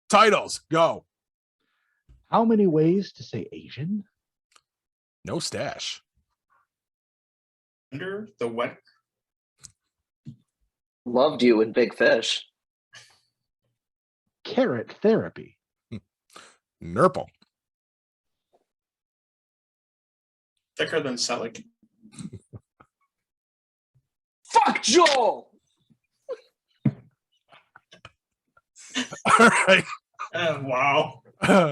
Titles, go. How many ways to say Asian? No stash. Under the weather. Loved you in Big Fish. Carrot therapy. Nurple. Thicker than Selleck. Fuck Joel! All right. Wow.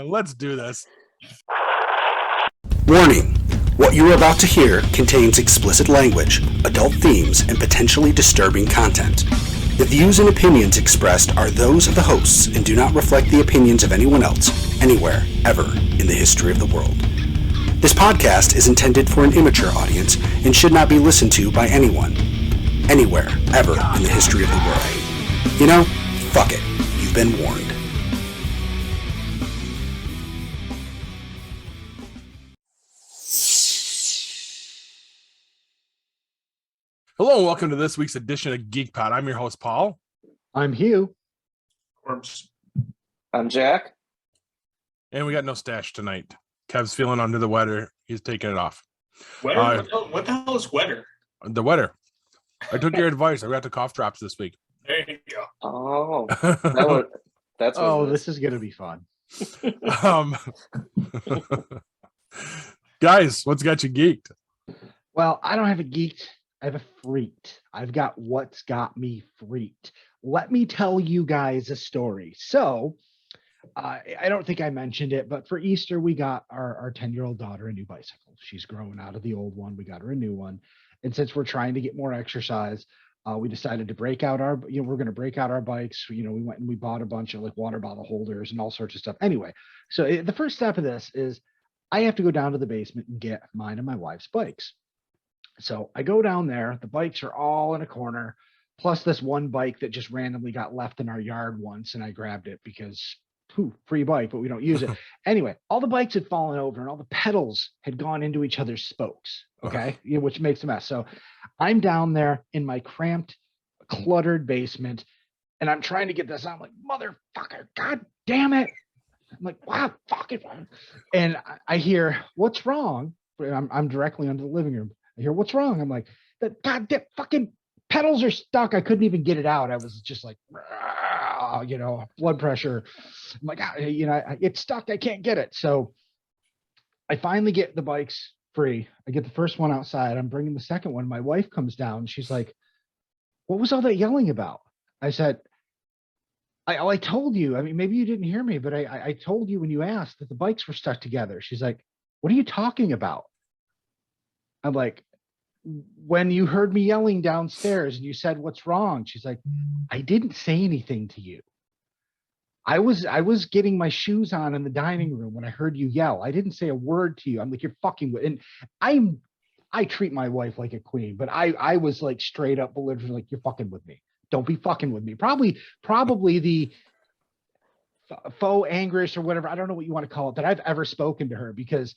Let's do this. Warning. What you are about to hear contains explicit language, adult themes, and potentially disturbing content. The views and opinions expressed are those of the hosts and do not reflect the opinions of anyone else, anywhere, ever, in the history of the world. This podcast is intended for an immature audience and should not be listened to by anyone, anywhere, ever, in the history of the world. You know, fuck it. You've been warned. Hello and welcome to this week's edition of Geek Pod. I'm your host, Paul. I'm Hugh. Corpse. I'm Jack. And we got no stash tonight. Kev's feeling under the weather. He's taking it off. Wetter? What the hell is wetter? The weather. I took your advice. I got the cough drops this week. There you go. Oh, that's what it is. This is going to be fun. Guys, what's got you geeked? Well, I don't have a geeked. I have a freaked. I've got what's got me freaked. Let me tell you guys a story. So, I don't think I mentioned it, but for Easter, we got our 10-year-old daughter a new bicycle. She's growing out of the old one. We got her a new one. And since we're trying to get more exercise, we decided to break out we're going to break out our bikes. We went and we bought a bunch of like water bottle holders and all sorts of stuff. Anyway, so the first step of this is I have to go down to the basement and get mine and my wife's bikes. So I go down there, the bikes are all in a corner, plus this one bike that just randomly got left in our yard once, and I grabbed it because, free bike, but we don't use it. Anyway, all the bikes had fallen over and all the pedals had gone into each other's spokes, okay, which makes a mess. So I'm down there in my cramped, cluttered basement, and I'm trying to get this out. I'm like, motherfucker, god damn it. I'm like, wow, fuck it. And I hear, what's wrong? I'm directly under the living room. I hear, what's wrong? I'm like, the goddamn fucking pedals are stuck. I couldn't even get it out. I was just like, blood pressure. I'm like, it's stuck. I can't get it. So I finally get the bikes free. I get the first one outside. I'm bringing the second one. My wife comes down. She's like, what was all that yelling about? I said, I told you. I mean, maybe you didn't hear me, but I told you when you asked that the bikes were stuck together. She's like, what are you talking about? I'm like, when you heard me yelling downstairs and you said, what's wrong? She's like, I didn't say anything to you. I was getting my shoes on in the dining room when I heard you yell. I didn't say a word to you. I'm like, you're fucking with, and I treat my wife like a queen, but I was like straight up belligerent, like, you're fucking with me. Don't be fucking with me. Probably the faux angriest or whatever, I don't know what you want to call it, that I've ever spoken to her, because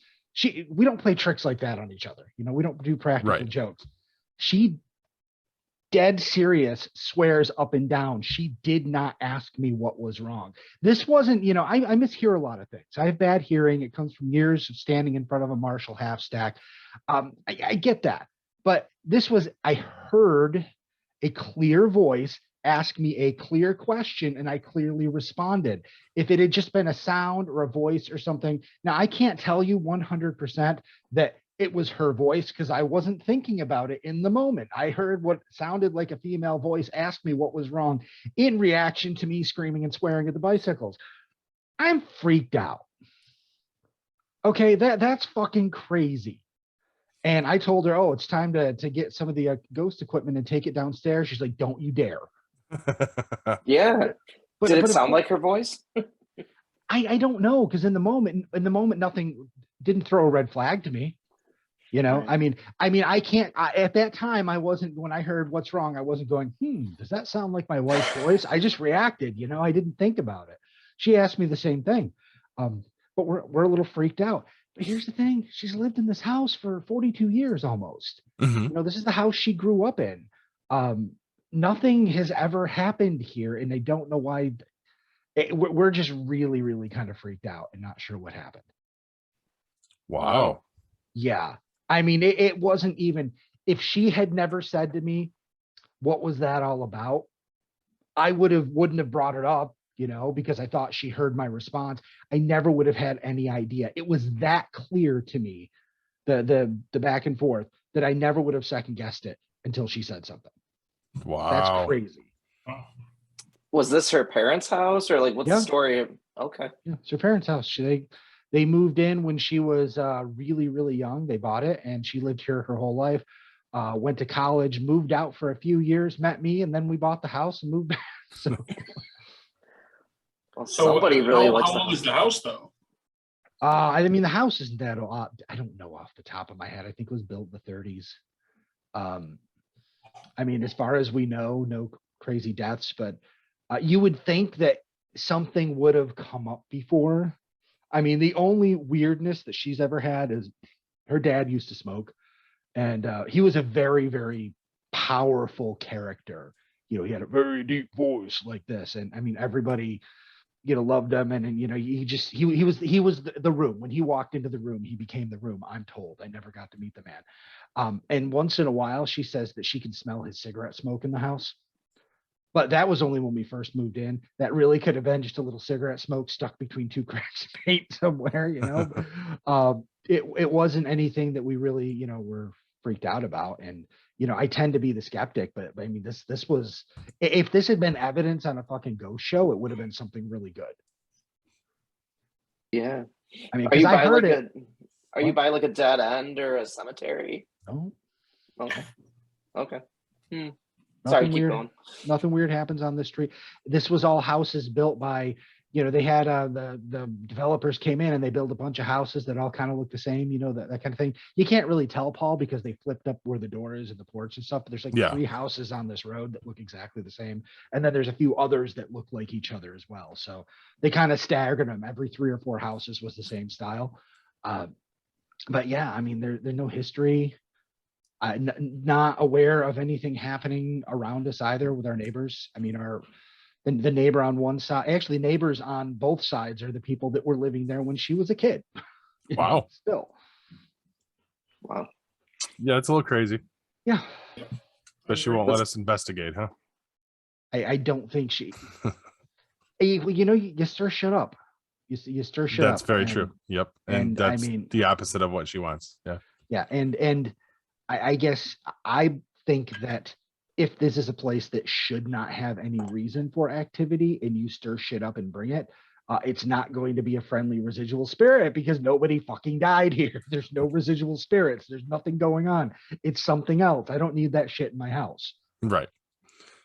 we don't play tricks like that on each other. We don't do practical jokes. She dead serious swears up and down. She did not ask me what was wrong. This wasn't, I mishear a lot of things. I have bad hearing. It comes from years of standing in front of a Marshall half stack. I get that. But this was, I heard a clear voice ask me a clear question, and I clearly responded. If it had just been a sound or a voice or something, now I can't tell you 100% that it was her voice because I wasn't thinking about it in the moment. I heard what sounded like a female voice ask me what was wrong in reaction to me screaming and swearing at the bicycles. I'm freaked out. Okay, that's fucking crazy. And I told her, oh, it's time to get some of the ghost equipment and take it downstairs. She's like, don't you dare. Yeah. Did it sound like her voice? I don't know, because in the moment nothing didn't throw a red flag to me. I mean I can't, at that time I wasn't, when I heard what's wrong, I wasn't going, does that sound like my wife's voice? I just reacted, I didn't think about it. She asked me the same thing. But we're a little freaked out. But here's the thing, she's lived in this house for 42 years almost. Mm-hmm. This is the house she grew up in. Nothing has ever happened here, and I don't know why. we're just really, really kind of freaked out and not sure what happened. Wow. Yeah. I mean, it wasn't even, if she had never said to me, what was that all about? I wouldn't have brought it up, because I thought she heard my response. I never would have had any idea. It was that clear to me, the back and forth, that I never would have second guessed it until she said something. Wow. That's crazy. Was this her parents' house, or like what's Yeah. the story? Okay. Yeah, it's her parents' house. They moved in when she was really, really young. They bought it, and she lived here her whole life. Went to college, moved out for a few years, met me, and then we bought the house and moved back. So, Well, somebody really likes how old is the house though? I mean, the house isn't that old. I don't know off the top of my head. I think it was built in the 30s. I mean, as far as we know, no crazy deaths, but you would think that something would have come up before. I mean, the only weirdness that she's ever had is her dad used to smoke, and he was a very, very powerful character. He had a very deep voice like this, and I mean, everybody, loved him, and he was the room. When he walked into the room, he became the room. I'm told. I never got to meet the man. And once in a while, she says that she can smell his cigarette smoke in the house. But that was only when we first moved in. That really could have been just a little cigarette smoke stuck between two cracks of paint somewhere, It wasn't anything that we really, were freaked out about. And, I tend to be the skeptic, but I mean, this was, if this had been evidence on a fucking ghost show, it would have been something really good. Yeah. I mean, Are you because I by heard like it. Are you by like a dead end or a cemetery? No, Okay. Okay. nothing Sorry, keep weird. going. Nothing weird happens on this street. This was all houses built by, they had the developers came in and they built a bunch of houses that all kind of look the same, that kind of thing. You can't really tell, Paul, because they flipped up where the door is and the porch and stuff. But there's like 3 houses on this road that look exactly the same, and then there's a few others that look like each other as well. So they kind of staggered them. Every 3 or 4 houses was the same style. But yeah, I mean, there's no history. Not aware of anything happening around us either with our neighbors. I mean, the neighbor on one side, actually neighbors on both sides are the people that were living there when she was a kid. Wow. Still. Wow. Yeah, it's a little crazy. Yeah. But she won't let us investigate, huh? I don't think she. You stir shit up. You stir shit up. That's very true. Yep. And that's the opposite of what she wants. Yeah. Yeah. And I guess I think that if this is a place that should not have any reason for activity and you stir shit up and bring it, it's not going to be a friendly residual spirit because nobody fucking died here. There's no residual spirits. There's nothing going on. It's something else. I don't need that shit in my house. Right.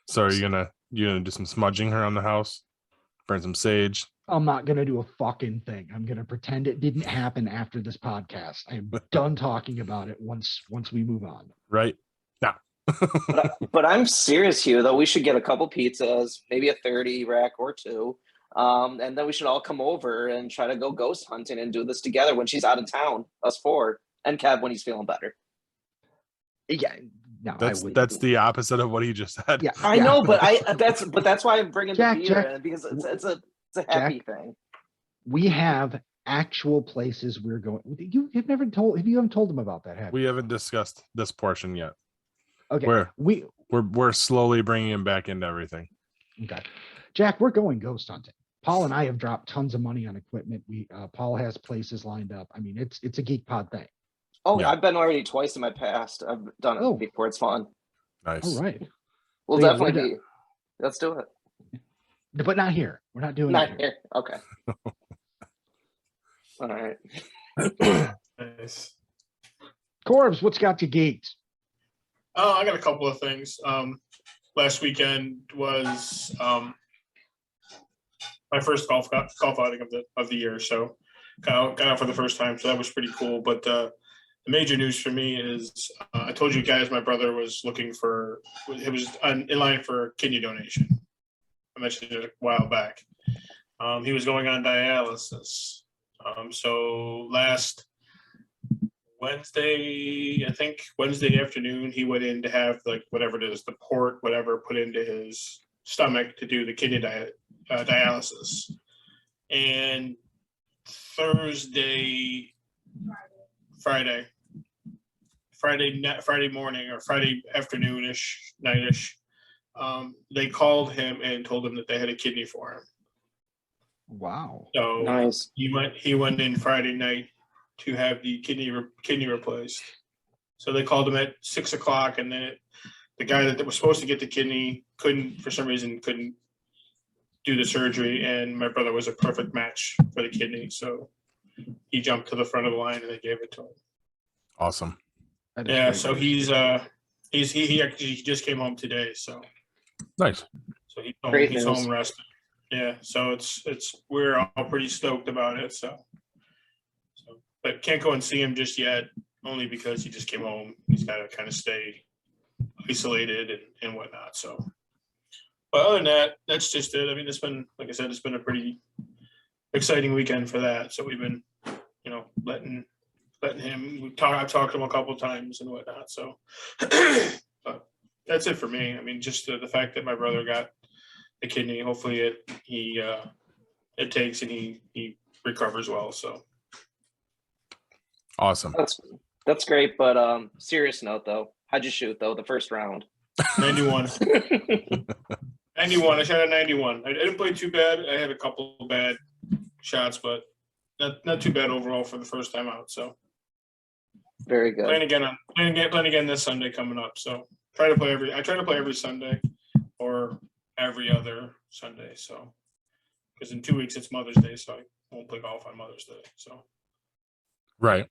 So are you gonna do some smudging around the house? Burn some sage? I'm not going to do a fucking thing. I'm going to pretend it didn't happen after this podcast. I'm done talking about it once we move on. Right. No. but I'm serious, Hugh, though. We should get a couple pizzas, maybe a 30 rack or 2. And then we should all come over and try to go ghost hunting and do this together when she's out of town, us 4, and Kev when he's feeling better. Yeah. No, that's the opposite of what he just said. Yeah, I know, but that's why I'm bringing the beer Jack, in, because it's a happy thing. We have actual places we're going. You haven't told them about that, have you? We haven't discussed this portion yet. Okay. We're slowly bringing him back into everything. Okay. Jack, we're going ghost hunting. Paul and I have dropped tons of money on equipment. Paul has places lined up. I mean, it's a Geek Pod thing. Oh, yeah. I've been already twice in my past. I've done it before. It's fun. Nice. All right. We'll definitely be. Let's do it. But not here. We're not doing Not it here. Okay. All right. Nice. Corbs, what's got you geeked? Oh, I got a couple of things. Last weekend was my first golf outing of the year, so got out for the first time, so that was pretty cool. But the major news for me is I told you guys my brother was looking for, it was in line for kidney donation. I mentioned it a while back. He was going on dialysis. So last Wednesday, I think Wednesday afternoon, he went in to have like whatever it is, the port, whatever, put into his stomach to do the kidney dialysis. And Friday morning or Friday afternoonish, nightish, they called him and told him that they had a kidney for him. Wow. So Nice. he went in Friday night to have the kidney replaced. So they called him at 6 o'clock, and then the guy that was supposed to get the kidney for some reason couldn't do the surgery, and my brother was a perfect match for the kidney. So he jumped to the front of the line and they gave it to him. Awesome. That is Yeah, great so news. he actually just came home today, so Nice. he's Great he's news. home resting. Yeah, so it's we're all pretty stoked about it. So but can't go and see him just yet, only because he just came home. He's got to kind of stay isolated and whatnot. So, but other than that, that's just it. I mean, it's been, like I said, it's been a pretty exciting weekend for that. So we've been, letting him. I've talked to him a couple times and whatnot. So, but that's it for me. I mean, just the fact that my brother got the kidney. Hopefully, it takes and he recovers well. So. Awesome. That's great, but serious note though, how'd you shoot though the first round? 91. 91. I shot a 91. I didn't play too bad. I had a couple of bad shots, but not too bad overall for the first time out. So Very good. playing again this Sunday coming up. So I try to play every Sunday or every other Sunday. So because in 2 weeks it's Mother's Day, so I won't play golf on Mother's Day. So Right.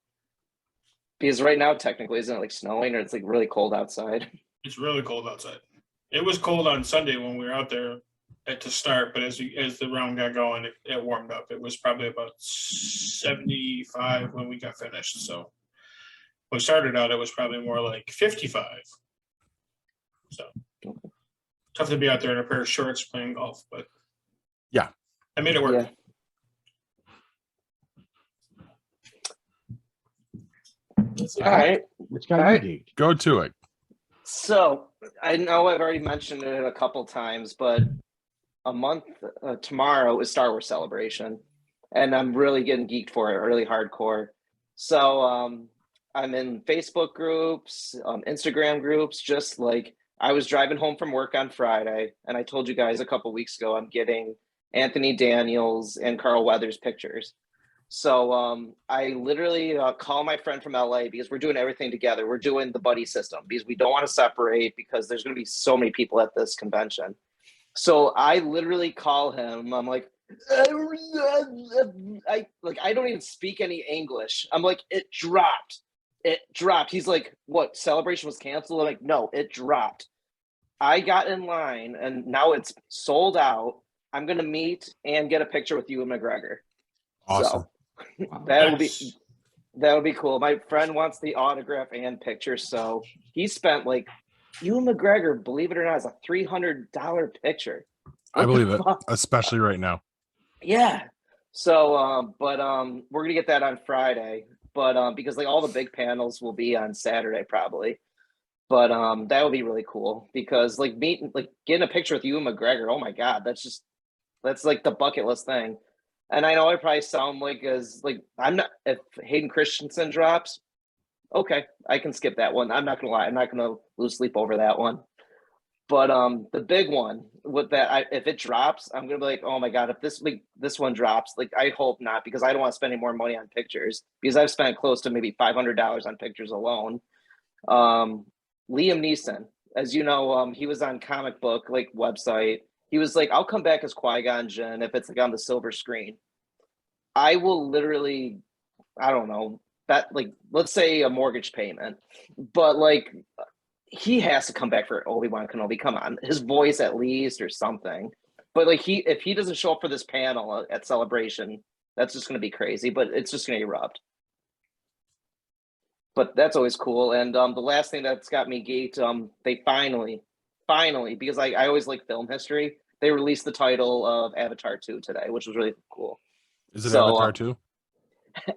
Because right now, technically, isn't it like snowing or it's like really cold outside? it's really cold outside. It was cold on Sunday when we were out there to start, but as the round got going, it warmed up. It was probably about 75 when we got finished. So when we started out, it was probably more like 55. So tough to be out there in a pair of shorts playing golf, but Yeah. I made it work. Yeah. All right. Which got All you right. geeked? Go to it. So I know I've already mentioned it a couple times, but a month tomorrow is Star Wars Celebration, and I'm really getting geeked for it, really hardcore. So I'm in Facebook groups, Instagram groups. Just like I was driving home from work on Friday, and I told you guys a couple weeks ago, I'm getting Anthony Daniels and Carl Weathers pictures. So I literally call my friend from LA because we're doing everything together. We're doing the buddy system because we don't want to separate because there's going to be so many people at this convention. So I literally call him. I'm like, I don't even speak any English. I'm like, it dropped. It dropped. He's like, what? Celebration was canceled? I'm like, no, it dropped. I got in line and now it's sold out. I'm going to meet and get a picture with Ewan McGregor. Awesome. So, that'll be cool. My friend wants the autograph and picture, so he spent like Ewan McGregor, believe it or not, is a $300 picture. I believe it, especially right now. Yeah. So, but we're gonna get that on Friday, but because like all the big panels will be on Saturday probably, but that would be really cool because like getting a picture with Ewan McGregor. Oh my God, that's like the bucket list thing. And I know I probably sound like I'm not, if Hayden Christensen drops, okay, I can skip that one. I'm not gonna lie, I'm not gonna lose sleep over that one. But the big one with that, if it drops, I'm gonna be like, oh my God, if this one drops, like I hope not, because I don't want to spend any more money on pictures because I've spent close to maybe $500 on pictures alone. Liam Neeson, as you know, he was on comic book website. He was like, I'll come back as Qui-Gon Jinn if it's like on the silver screen. I will literally, I don't know, that let's say a mortgage payment, but he has to come back for Obi-Wan Kenobi. Come on, his voice at least or something. But if he doesn't show up for this panel at Celebration, that's just going to be crazy. But it's just going to erupt. But that's always cool. And the last thing that's got me geeked, they finally, because I always like film history, they released the title of Avatar 2 today, which was really cool. Is it Avatar 2?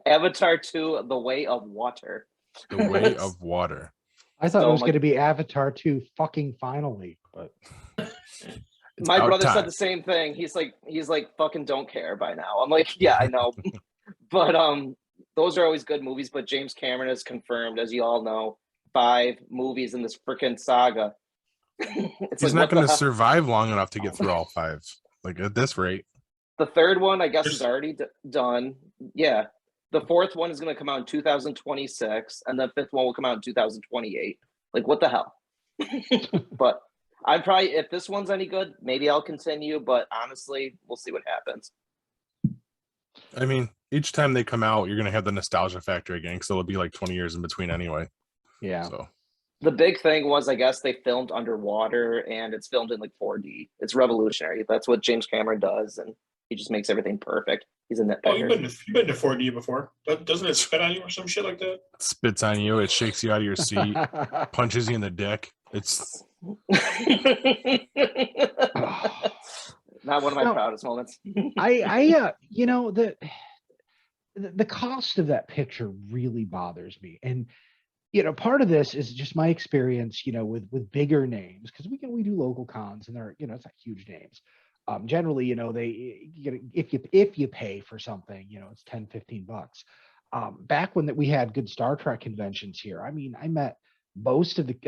Avatar 2, The Way of Water. The Way of Water. I thought it was going to be Avatar 2 fucking finally, but It's My about brother time. said the same thing. He's like, fucking don't care by now. I'm like, yeah, I know. But those are always good movies. But James Cameron has confirmed, as you all know, 5 movies in this freaking saga. It's He's like, not what the going to hell? survive long enough to get through all 5. Like at this rate. The third one, I guess, is There's- already done. Yeah. The fourth one is going to come out in 2026, and the fifth one will come out in 2028. Like, what the hell? But I'm probably, if this one's any good, maybe I'll continue. But honestly, we'll see what happens. I mean, each time they come out, you're going to have the nostalgia factor again because it'll be like 20 years in between anyway. Yeah. So The big thing was, I guess, they filmed underwater, and it's filmed in like 4D. It's revolutionary. That's what James Cameron does, and he just makes everything perfect. He's a Oh, nitpicker. you've been to 4D before. Doesn't it spit on you or some shit like that? it spits on you, it shakes you out of your seat, punches you in the dick. It's Not one of my No. proudest moments. You know, the cost of that picture really bothers me. And, you know, part of this is just my experience, you know, with bigger names, because we do local cons and they're, you know, it's not huge names. Generally, you know, if you pay for something, you know, it's 10, 15 bucks. Back when we had good Star Trek conventions here, I mean, I met most of the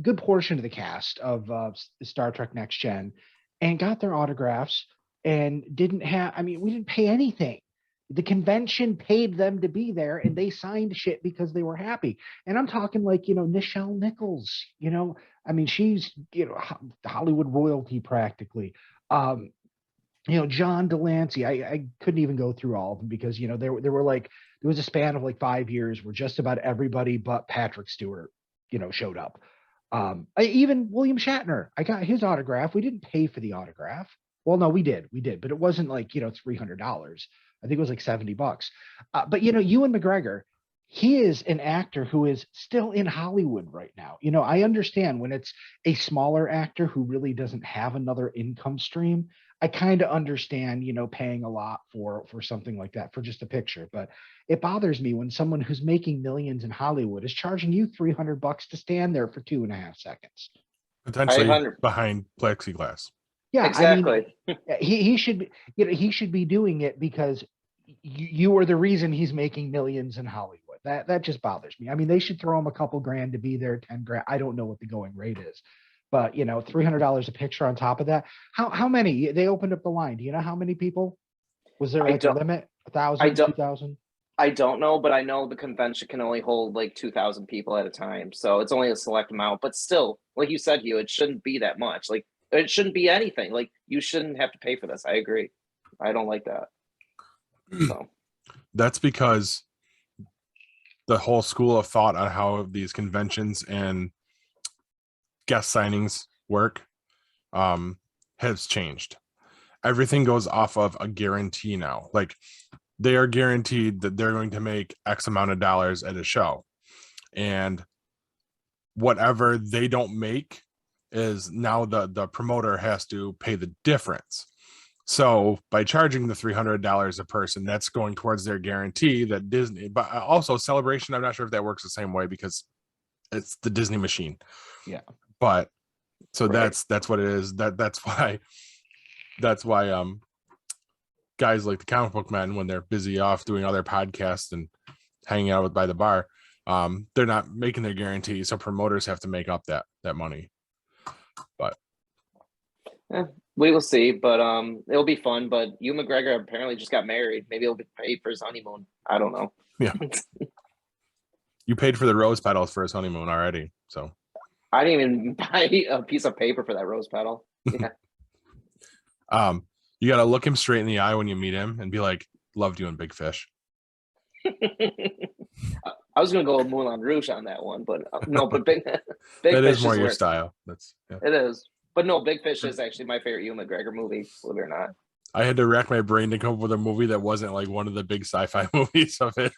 good portion of the cast of Star Trek Next Gen and got their autographs and didn't have, I mean, we didn't pay anything. The convention paid them to be there and they signed shit because they were happy. And I'm talking like, you know, Nichelle Nichols, you know, I mean, she's, you know, Hollywood royalty practically. You know, John Delancey, I couldn't even go through all of them because, you know, there were like, there was a span of like 5 years where just about everybody but Patrick Stewart, you know, showed up. Even William Shatner, I got his autograph. We didn't pay for the autograph. Well, no, we did, but it wasn't like, you know, $300. I think it was like $70. But you know, Ewan McGregor, he is an actor who is still in Hollywood right now. You know, I understand when it's a smaller actor who really doesn't have another income stream. I kind of understand, you know, paying a lot for something like that for just a picture. But it bothers me when someone who's making millions in Hollywood is charging you $300 to stand there for 2.5 seconds. potentially 500. behind plexiglass. Yeah, Exactly. I mean, he should be, you know, he should be doing it because you are the reason he's making millions in Hollywood. That just bothers me. I mean, they should throw him a couple grand to be there, 10 grand. I don't know what the going rate is, but you know, $300 a picture on top of that. How many? They opened up the line. Do you know how many people? Was there I like a don't- limit? I 1,000, don't- 2,000? I don't know, but I know the convention can only hold like 2,000 people at a time. So it's only a select amount. But still, like you said, Hugh, it shouldn't be that much. Like, it shouldn't be anything. Like, you shouldn't have to pay for this. I agree. I don't like that. So That's because the whole school of thought on how these conventions and guest signings work has changed. Everything goes off of a guarantee now. Like, they are guaranteed that they're going to make X amount of dollars at a show, and whatever they don't make is now the promoter has to pay the difference. So by charging the $300 a person, that's going towards their guarantee that Disney, but also Celebration, I'm not sure if that works the same way because it's the Disney machine. Yeah. But so Right. that's what it is. That's why guys like the comic book men, when they're busy off doing other podcasts and hanging out by the bar, they're not making their guarantee. So promoters have to make up that money. But we will see. But it'll be fun. But Hugh McGregor apparently just got married. Maybe he'll be paid for his honeymoon. I don't know. Yeah. You paid for the rose petals for his honeymoon already. So I didn't even buy a piece of paper for that rose petal. Yeah. you got to look him straight in the eye when you meet him and be like, loved you in Big Fish. I was gonna go with Moulin Rouge on that one, but no. But Big That Fish is more your where- style. That's yeah. It is. But no, Big Fish is actually my favorite Hugh McGregor movie, believe it or not. I had to rack my brain to come up with a movie that wasn't like one of the big sci-fi movies of his.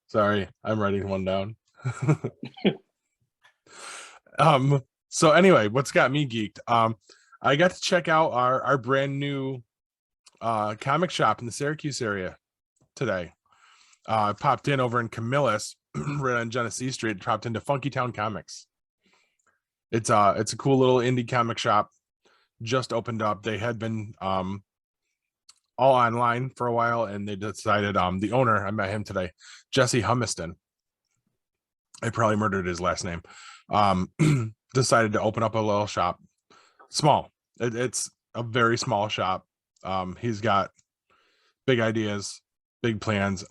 Sorry, I'm writing one down. So anyway, what's got me geeked? I got to check out our brand new comic shop in the Syracuse area today. I popped in over in Camillus, right on Genesee Street, dropped into Funky Town Comics. It's a cool little indie comic shop. Just opened up. They had been all online for a while, and they decided the owner, I met him today, Jesse Humiston. I probably murdered his last name. Decided to open up a little shop. Small. It's a very small shop. He's got big ideas, big plans.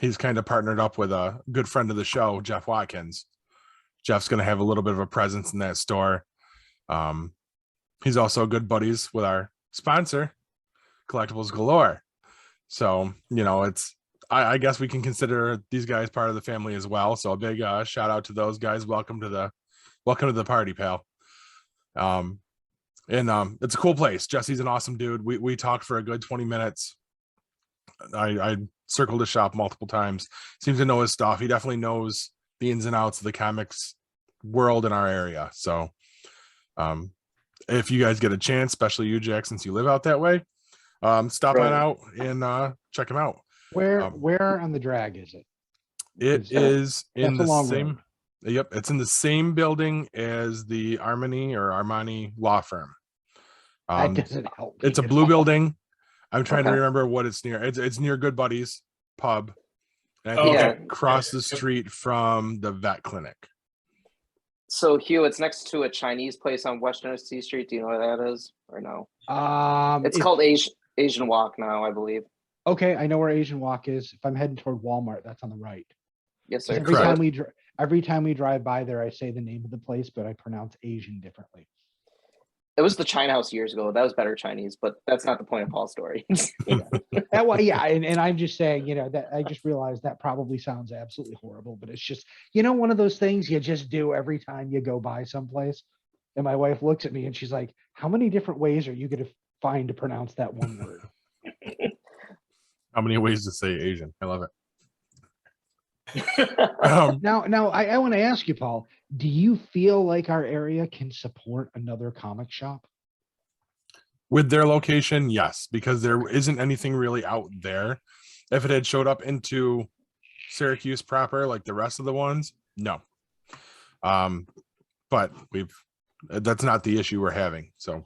He's kind of partnered up with a good friend of the show, Jeff Watkins. Jeff's going to have a little bit of a presence in that store. He's also good buddies with our sponsor, Collectibles Galore. So, you know, I guess we can consider these guys part of the family as well. So a big shout out to those guys. Welcome to the party, pal. And it's a cool place. Jesse's an awesome dude. We talked for a good 20 minutes. I circled the shop multiple times. Seems to know his stuff. He definitely knows the ins and outs of the comics world in our area. So if you guys get a chance, especially you, Jack, since you live out that way, stop on out and check him out. Where on the drag is it? It is in the same road. Yep, it's in the same building as the Armani law firm. That doesn't help. It's a me at blue all. building. I'm trying to remember what it's near. It's near Good Buddies Pub. And I think Okay. across the street from the vet clinic. So Hugh, it's next to a Chinese place on West Genesee Street. Do you know where that is or no? It's called Asian Walk now, I believe. Okay, I know where Asian Walk is. If I'm heading toward Walmart, that's on the right. Yes, sir. Every time we drive by there, I say the name of the place, but I pronounce Asian differently. It was the China House years ago. That was better Chinese, but that's not the point of Paul's story. And I'm just saying, you know, that I just realized that probably sounds absolutely horrible, but it's just, you know, one of those things you just do every time you go by someplace. And my wife looks at me and she's like, how many different ways are you going to find to pronounce that one word? How many ways to say Asian? I love it. Now, I want to ask you, Paul, do you feel like our area can support another comic shop? With their location, yes, because there isn't anything really out there. If it had showed up into Syracuse proper, like the rest of the ones, no. But that's not the issue we're having. So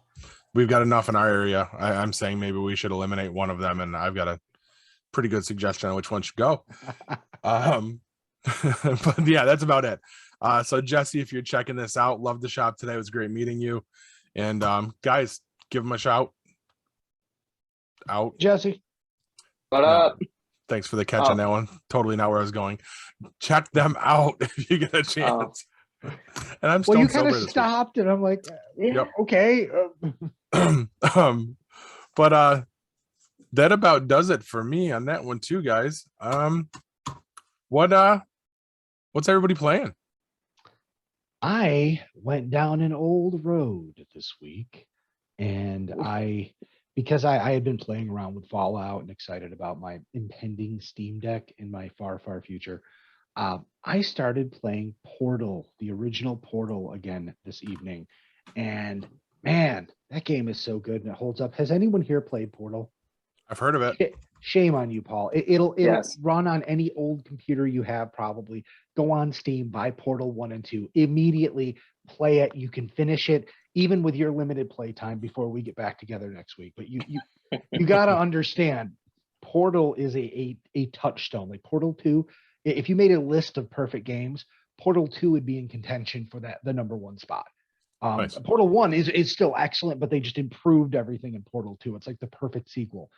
we've got enough in our area. I'm saying maybe we should eliminate one of them, and I've got a pretty good suggestion on which one should go. But yeah, that's about it. So Jesse, if you're checking this out, love the shop today. It was great meeting you. And guys, give them a shout out. Jesse, What up? Thanks for the catch on that one. Totally not where I was going. Check them out if you get a chance. And I'm well, you stone kind of sober stopped, and I'm like, yeah, Yep. okay. But that about does it for me on that one too, guys. What's everybody playing? I went down an old road this week, and because I had been playing around with Fallout and excited about my impending Steam Deck in my far, far future, I started playing Portal, the original Portal, again this evening. And man, that game is so good and it holds up. Has anyone here played Portal? I've heard of it. Shame on you, Paul. It'll Yes. run on any old computer you have, probably. Go on Steam, buy Portal 1 and 2. Immediately play it. You can finish it, even with your limited play time before we get back together next week. But you got to understand, Portal is a touchstone. Like Portal 2, if you made a list of perfect games, Portal 2 would be in contention for the number one spot. Nice. Portal 1 is still excellent, but they just improved everything in Portal 2. It's like the perfect sequel.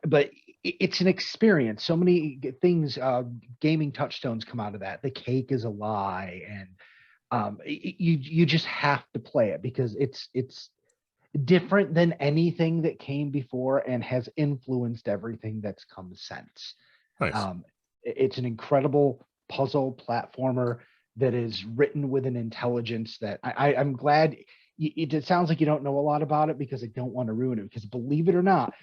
But it's an experience. So many things, gaming touchstones come out of that. The cake is a lie, and you just have to play it because it's different than anything that came before and has influenced everything that's come since. Nice. It's an incredible puzzle platformer that is written with an intelligence that I'm glad. It sounds like you don't know a lot about it because I don't want to ruin it, because believe it or not,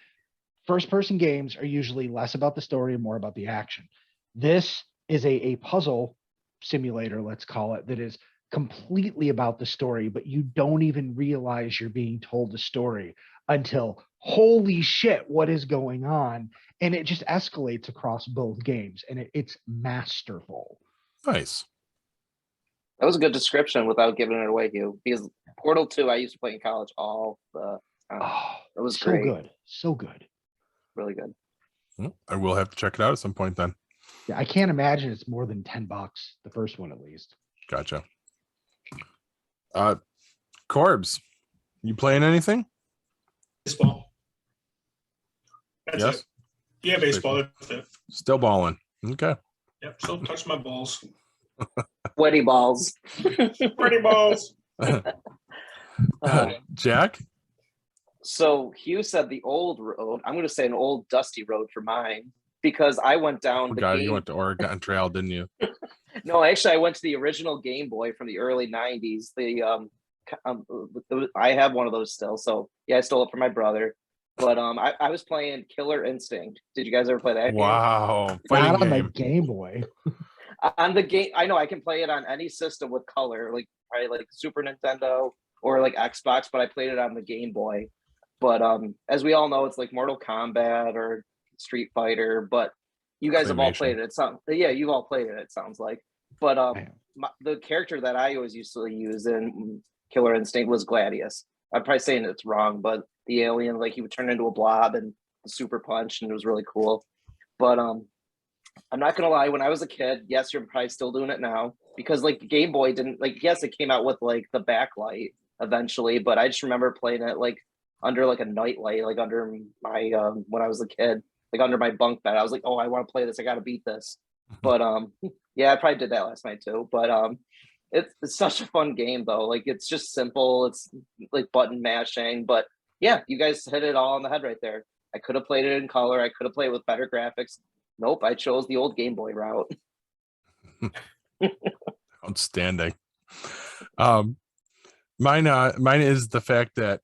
first-person games are usually less about the story and more about the action. This is a puzzle simulator, let's call it, that is completely about the story, but you don't even realize you're being told the story until, holy shit, what is going on? And it just escalates across both games, and it's masterful. Nice. That was a good description without giving it away, Hugh. Because Portal 2, I used to play in college all the time. Oh, It was so great. good. So good. Really good. I will have to check it out at some point then. Yeah, I can't imagine it's more than $10, the first one at least. Gotcha. Corbs, you playing anything? Baseball. That's Yes. it. Yeah, baseball. That's it. Still balling. Okay. Yep. Still touch my balls. Sweaty balls. Pretty balls. Jack? So Hugh said the old road. I'm going to say an old dusty road for mine because I went down the God, game. you went to Oregon Trail, didn't you? No, actually, I went to the original Game Boy from the early '90s. I have one of those still. So yeah, I stole it from my brother. But I was playing Killer Instinct. Did you guys ever play that game? Wow. Not on Fighting the game. Game Boy. On the game, I know I can play it on any system with color, like probably like Super Nintendo or like Xbox, but I played it on the Game Boy. But as we all know, it's like Mortal Kombat or Street Fighter. But you guys have all played it. Yeah, you've all played it. It sounds like. But the character that I always used to use in Killer Instinct was Gladius. I'm probably saying it's wrong, but the alien, like he would turn into a blob and the super punch, and it was really cool. But I'm not gonna lie, when I was a kid, yes, you're probably still doing it now because like the Game Boy didn't like. Yes, it came out with like the backlight eventually, but I just remember playing it like under like a nightlight, like under my when I was a kid, like under my bunk bed. I was like, oh, I want to play this. I got to beat this. But yeah, I probably did that last night too. But it's such a fun game though. Like it's just simple. It's like button mashing, but yeah, you guys hit it all on the head right there. I could have played it in color. I could have played with better graphics. Nope, I chose the old Game Boy route. Outstanding. Mine is the fact that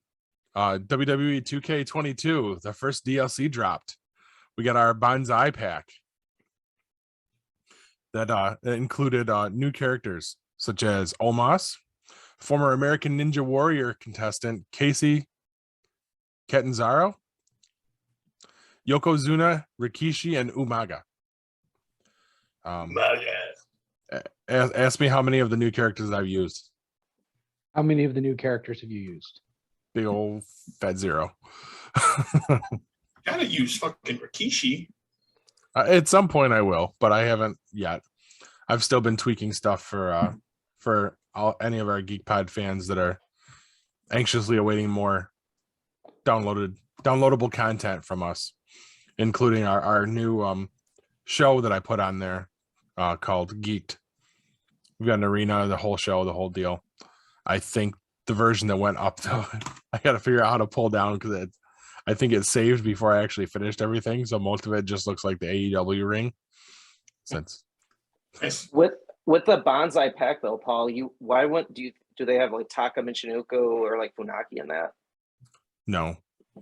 WWE 2K22, the first DLC dropped. We got our Banzai Pack that included new characters such as Omos, former American Ninja Warrior contestant Casey Catanzaro, Yokozuna, Rikishi, and Umaga. Ask me how many of the new characters I've used. How many of the new characters have you used? Big old fat zero. Gotta use fucking Rikishi. At some point I will, but I haven't yet. I've still been tweaking stuff for any of our GeekPod fans that are anxiously awaiting more downloadable content from us, including our new show that I put on there called Geeked. We've got an arena, the whole show, the whole deal. I think the version that went up though, I got to figure out how to pull down because I think it saved before I actually finished everything. So most of it just looks like the AEW ring. Since Nice. With the Banzai Pack though, Paul, do they have like Taka Michinoku or like Funaki in that? no,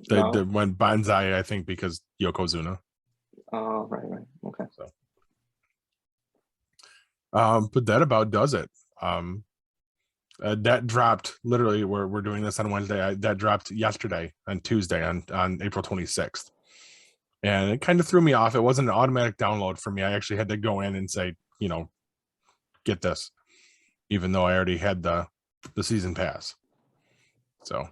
they went Banzai, I think, because Yokozuna. Oh, right. Okay. So, but that about does it. That dropped literally. We're doing this on Wednesday. That dropped yesterday on Tuesday on April 26th, and it kind of threw me off. It wasn't an automatic download for me. I actually had to go in and say, get this, even though I already had the season pass. So,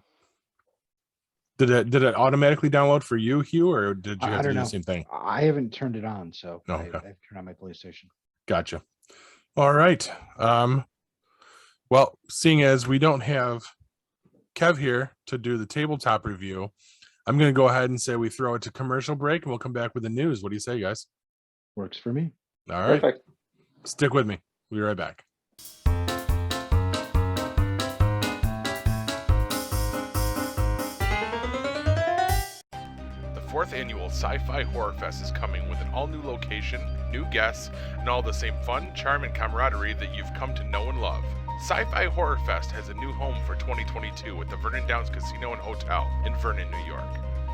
did it automatically download for you, Hugh, or did you have to do the same thing? I haven't turned it on, so Oh, I okay. have to turn on my PlayStation. Gotcha. All right. Well, seeing as we don't have Kev here to do the tabletop review, I'm going to go ahead and say we throw it to commercial break and we'll come back with the news. What do you say, guys? Works for me. All right. Perfect. Stick with me. We'll be right back. The 4th annual Sci-Fi Horror Fest is coming with an all-new location, new guests, and all the same fun, charm, and camaraderie that you've come to know and love. Sci-Fi Horror Fest has a new home for 2022 at the Vernon Downs Casino and Hotel in Vernon, New York.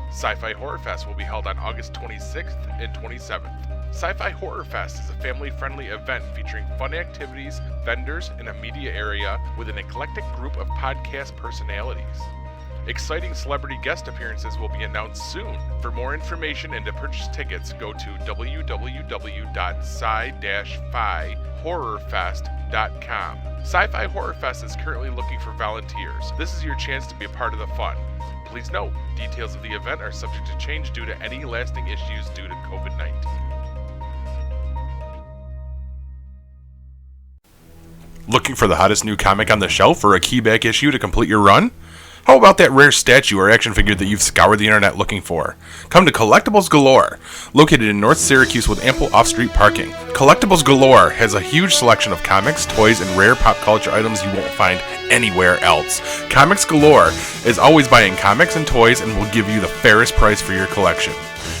Sci-Fi Horror Fest will be held on August 26th and 27th. Sci-Fi Horror Fest is a family-friendly event featuring fun activities, vendors, and a media area with an eclectic group of podcast personalities. Exciting celebrity guest appearances will be announced soon. For more information and to purchase tickets, go to www.sci-fi-horrorfest.com. Sci-Fi Horror Fest is currently looking for volunteers. This is your chance to be a part of the fun. Please note, details of the event are subject to change due to any lasting issues due to COVID-19. Looking for the hottest new comic on the shelf or a keyback issue to complete your run? How about that rare statue or action figure that you've scoured the internet looking for? Come to Collectibles Galore, located in North Syracuse with ample off-street parking. Collectibles Galore has a huge selection of comics, toys, and rare pop culture items you won't find anywhere else. Comics Galore is always buying comics and toys and will give you the fairest price for your collection.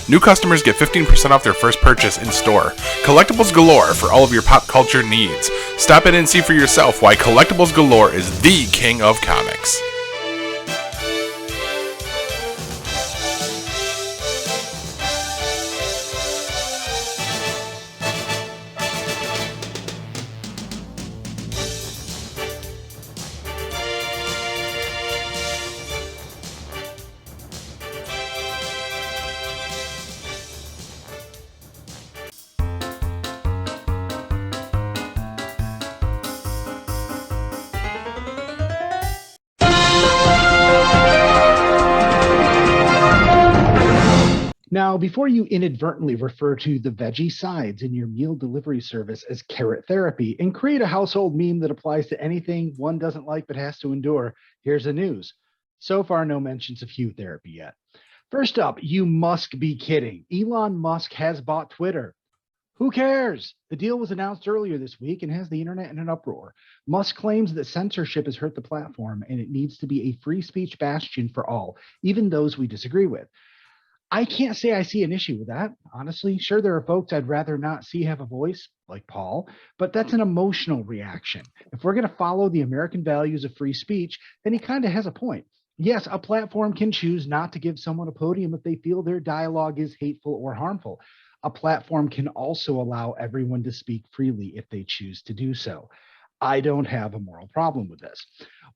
New customers get 15% off their first purchase in store. Collectibles Galore for all of your pop culture needs. Stop in and see for yourself why Collectibles Galore is the king of comics. Now, before you inadvertently refer to the veggie sides in your meal delivery service as carrot therapy and create a household meme that applies to anything one doesn't like but has to endure, here's the news. So far, no mentions of Hugh therapy yet. First up, you must be kidding. Elon Musk has bought Twitter. Who cares? The deal was announced earlier this week and has the internet in an uproar. Musk claims that censorship has hurt the platform and it needs to be a free speech bastion for all, even those we disagree with. I can't say I see an issue with that, honestly. Sure, there are folks I'd rather not see have a voice, like Paul, but that's an emotional reaction. If we're going to follow the American values of free speech, then he kind of has a point. Yes, a platform can choose not to give someone a podium if they feel their dialogue is hateful or harmful. A platform can also allow everyone to speak freely if they choose to do so. I don't have a moral problem with this.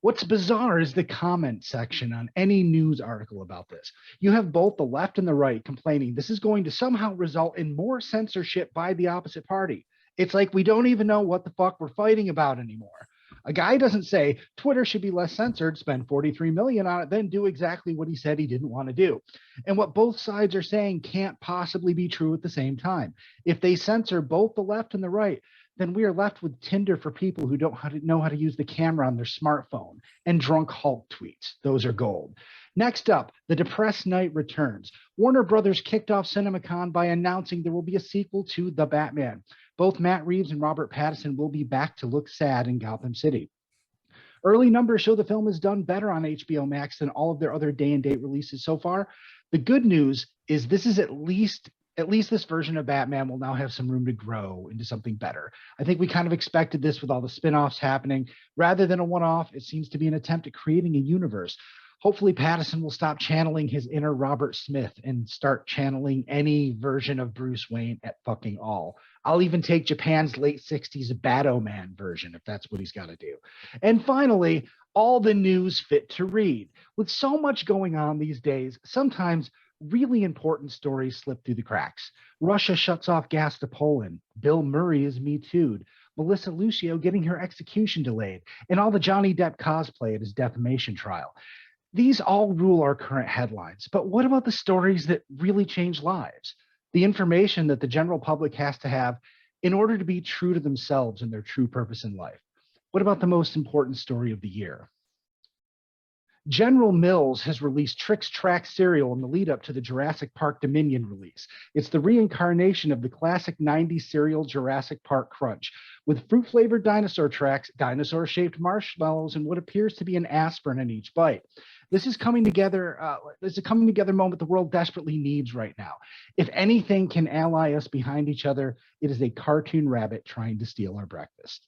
What's bizarre is the comment section on any news article about this. You have both the left and the right complaining this is going to somehow result in more censorship by the opposite party. It's like we don't even know what the fuck we're fighting about anymore. A guy doesn't say Twitter should be less censored, spend $43 million on it, then do exactly what he said he didn't want to do. And what both sides are saying can't possibly be true at the same time. If they censor both the left and the right, then we are left with Tinder for people who don't know how to use the camera on their smartphone and drunk Hulk tweets. Those are gold. Next up, The Depressed Knight returns. Warner Brothers kicked off CinemaCon by announcing there will be a sequel to The Batman. Both Matt Reeves and Robert Pattinson will be back to look sad in Gotham City. Early numbers show the film has done better on HBO Max than all of their other day-and-date releases so far. The good news is this is at least this version of Batman will now have some room to grow into something better. I think we kind of expected this with all the spin-offs happening. Rather than a one-off, it seems to be an attempt at creating a universe. Hopefully Pattinson will stop channeling his inner Robert Smith and start channeling any version of Bruce Wayne at fucking all. I'll even take Japan's late 60s Bat-O-Man version if that's what he's got to do. And finally, all the news fit to read. With so much going on these days, sometimes really important stories slip through the cracks. Russia shuts off gas to Poland. Bill Murray is Me Too'd. Melissa Lucio getting her execution delayed. And all the Johnny Depp cosplay at his defamation trial. These all rule our current headlines. But what about the stories that really change lives? The information that the general public has to have in order to be true to themselves and their true purpose in life. What about the most important story of the year? General Mills has released Trix Tracks cereal in the lead up to the Jurassic Park Dominion release. It's the reincarnation of the classic 90s cereal Jurassic Park Crunch, with fruit-flavored dinosaur tracks, dinosaur-shaped marshmallows, and what appears to be an aspirin in each bite. This is coming together. It's a coming together moment the world desperately needs right now. If anything can ally us behind each other, it is a cartoon rabbit trying to steal our breakfast.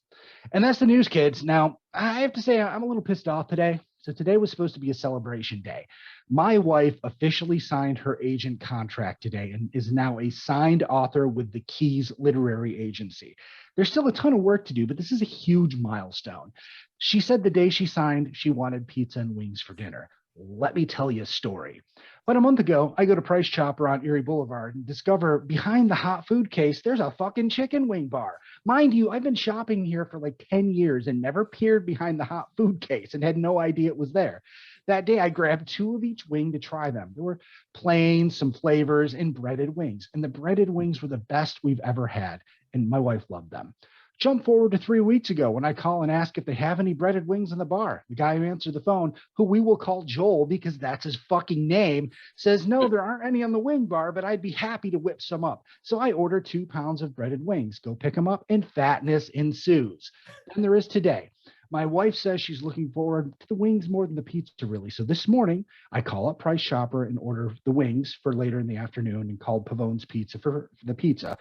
And that's the news, kids. Now, I have to say I'm a little pissed off today. So today was supposed to be a celebration day. My wife officially signed her agent contract today and is now a signed author with the Keys Literary Agency. There's still a ton of work to do, but this is a huge milestone. She said the day she signed, she wanted pizza and wings for dinner. Let me tell you a story. About a month ago, I go to Price Chopper on Erie Boulevard and discover behind the hot food case, there's a fucking chicken wing bar. Mind you, I've been shopping here for like 10 years and never peered behind the hot food case and had no idea it was there. That day, I grabbed 2 of each wing to try them. There were plain, some flavors, and breaded wings. And the breaded wings were the best we've ever had. And my wife loved them. Jump forward to 3 weeks ago when I call and ask if they have any breaded wings in the bar. The guy who answered the phone, who we will call Joel because that's his fucking name, says, no, there aren't any on the wing bar, but I'd be happy to whip some up. So I order 2 pounds of breaded wings, go pick them up, and fatness ensues. Then there is today. My wife says she's looking forward to the wings more than the pizza, really. So this morning, I call up Price Chopper and order the wings for later in the afternoon and called Pavone's Pizza for the pizza.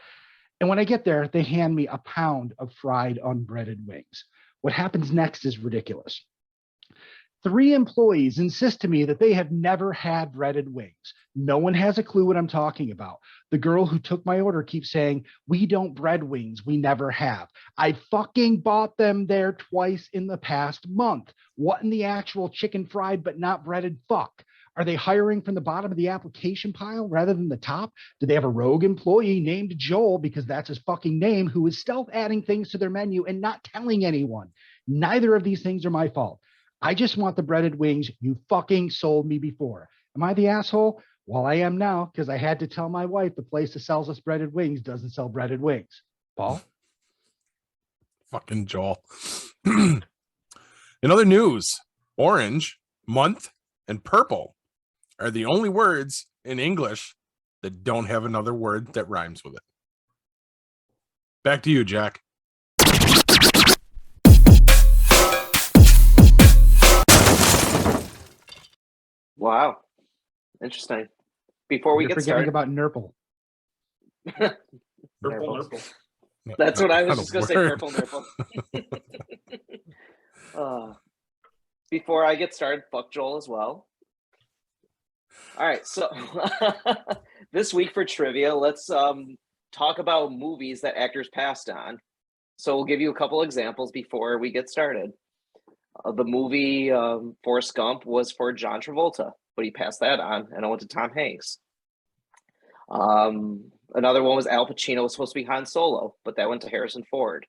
And when I get there, they hand me a pound of fried unbreaded wings. What happens next is ridiculous. 3 employees insist to me that they have never had breaded wings. No one has a clue what I'm talking about. The girl who took my order keeps saying, we don't bread wings. We never have. I fucking bought them there twice in the past month. What in the actual chicken fried but not breaded fuck? Are they hiring from the bottom of the application pile rather than the top? Do they have a rogue employee named Joel, because that's his fucking name, who is stealth adding things to their menu and not telling anyone? Neither of these things are my fault. I just want the breaded wings you fucking sold me before. Am I the asshole? Well, I am now, because I had to tell my wife the place that sells us breaded wings doesn't sell breaded wings. Paul? Fucking Joel. In other news, orange, month, and purple are the only words in English that don't have another word that rhymes with it. Back to you, Jack. Wow. Interesting. Before we You're get forgetting started, about Nurple. Purple. that's what I was Not just a going to say, word. purple nurple. Before I get started, fuck Joel as well. All right, so this week for trivia, let's talk about movies that actors passed on. So we'll give you a couple examples before we get started. The movie Forrest Gump was for John Travolta, but he passed that on, and it went to Tom Hanks. Another one was Al Pacino was supposed to be Han Solo, but that went to Harrison Ford.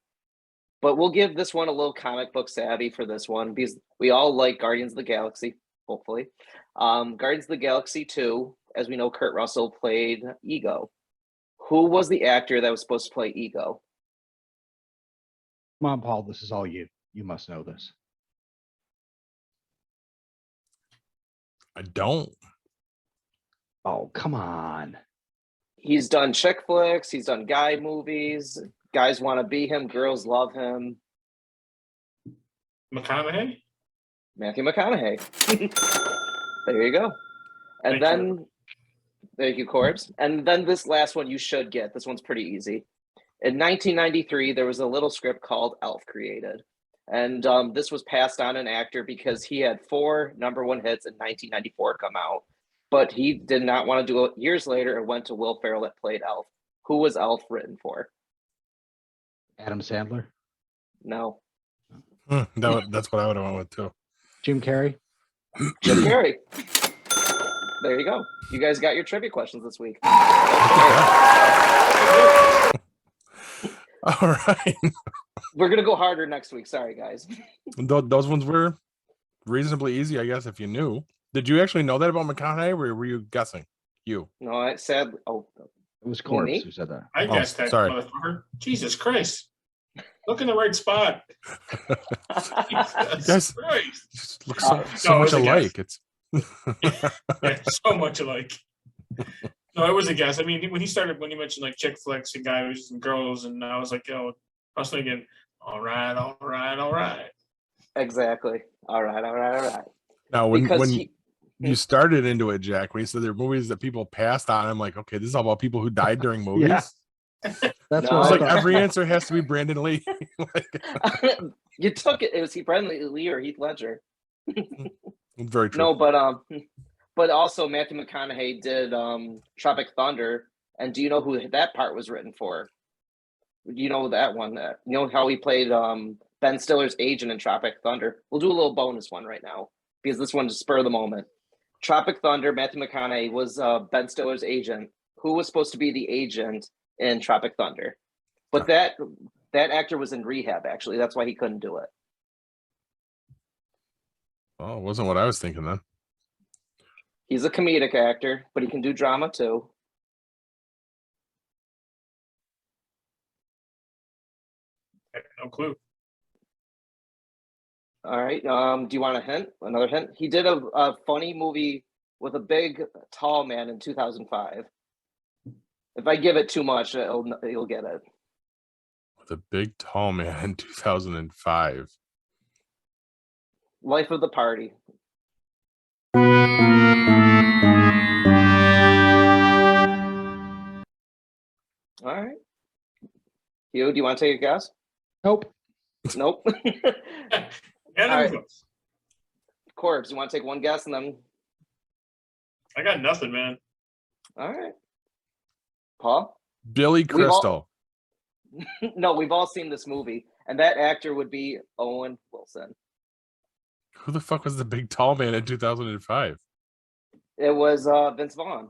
But we'll give this one a little comic book savvy for this one, because we all like Guardians of the Galaxy, hopefully. Guardians of the Galaxy 2, as we know, Kurt Russell played Ego. Who was the actor that was supposed to play Ego? Come on, Paul, this is all you. You must know this. I don't. Oh, come on. He's done chick flicks. He's done guy movies. Guys want to be him. Girls love him. McConaughey? Matthew McConaughey. There you go. And thank you, Corbs. And then this last one you should get. This one's pretty easy. In 1993, there was a little script called Elf created. And this was passed on an actor because he had 4 #1 hits in 1994 come out. But he did not want to do it. Years later, it went to Will Ferrell that played Elf. Who was Elf written for? Adam Sandler? No. That's what I would have went with too. Jim Carrey? Jim Carrey. There you go. You guys got your trivia questions this week. All right. We're going to go harder next week. Sorry, guys. Those ones were reasonably easy, I guess, if you knew. Did you actually know that about McConaughey, or were you guessing? You. No, I said, It was Corbs Me? who said that. I guessed that, sorry. motherfucker. Jesus Christ. Look in the right spot. Jesus Guys, Christ. just look No, so it much was a alike. guess. It's Yeah, so much alike. No, it was a guess. I mean, when you mentioned like chick flicks and guys and girls, and I was like, I was thinking, all right. exactly. All right. now when Because you started into it, Jack, when you said there are movies that people passed on, I'm like, okay, this is all about people who died during movies. Yeah. That's No. what It's I like thought. every answer has to be Brandon Lee. you took it. Was he Brendan Lee or Heath Ledger? Very true. No, but also Matthew McConaughey did Tropic Thunder. And do you know who that part was written for? Do you know that one? You know how he played Ben Stiller's agent in Tropic Thunder? We'll do a little bonus one right now. because this one just spur of the moment. Tropic Thunder, Matthew McConaughey was Ben Stiller's agent. Who was supposed to be the agent in Tropic Thunder? But that actor was in rehab, actually. That's why he couldn't do it. Oh, it wasn't what I was thinking then. He's a comedic actor, but he can do drama too. No clue. All right. Do you want a hint? Another hint? He did a funny movie with a big, tall man in 2005. If I give it too much, you'll get it. With a big, tall man in 2005. Life of the Party. All right. Hugh, do you want to take a guess? Nope. Nope. Yeah, All right. close. Corbs, you want to take one guess and then? I got nothing, man. All right. Paul? Billy Crystal. No, we've all seen this movie, and that actor would be Owen Wilson. Who the fuck was the big, tall man in 2005? It was Vince Vaughn.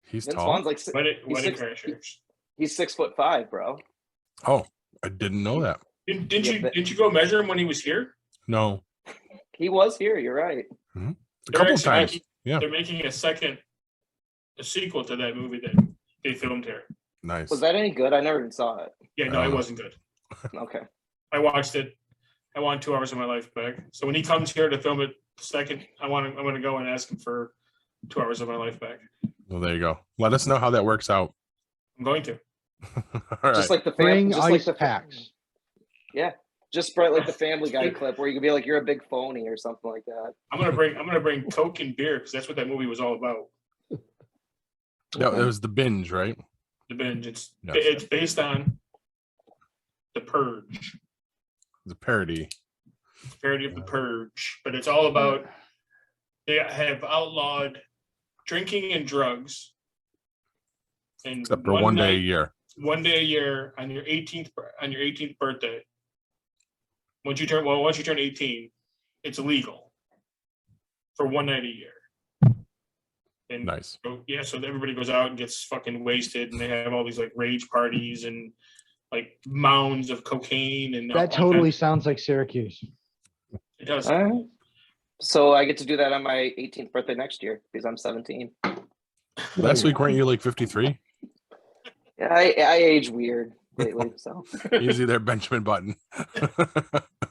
He's Vince tall? Vaughn's like Wedding Crashers. he's 6'5", bro. Oh, I didn't know that. Didn't you go measure him when he was here? No. He was here. You're right. A couple times. Yeah. They're making a sequel to that movie that they filmed here. Nice. Was that any good? I never even saw it. Yeah, no, it wasn't good. Okay. I watched it. I want 2 hours of my life back. So when he comes here to film it second, I'm going to go and ask him for 2 hours of my life back. Well, there you go. Let us know how that works out. I'm going to. All Just right. like the Bring just like ice the packs. Yeah. Just like the Family Guy clip where you could be like, you're a big phony or something like that. I'm gonna bring Coke and beer because that's what that movie was all about. Yeah, it was the Binge, right? The Binge. It's Yes. it's based on The Purge. It's a parody. Parody of The Purge, but it's all about they have outlawed drinking and drugs. And Except for one day a night- year. One day a year on your 18th birthday. Once you turn 18, it's illegal for one night a year. And Nice. so everybody goes out and gets fucking wasted, and they have all these like rage parties and like mounds of cocaine and That totally sounds like Syracuse. it does. All right. So I get to do that on my 18th birthday next year because I'm 17. Last week, weren't you like 53? Yeah, I age weird lately, so Easy there, Benjamin Button.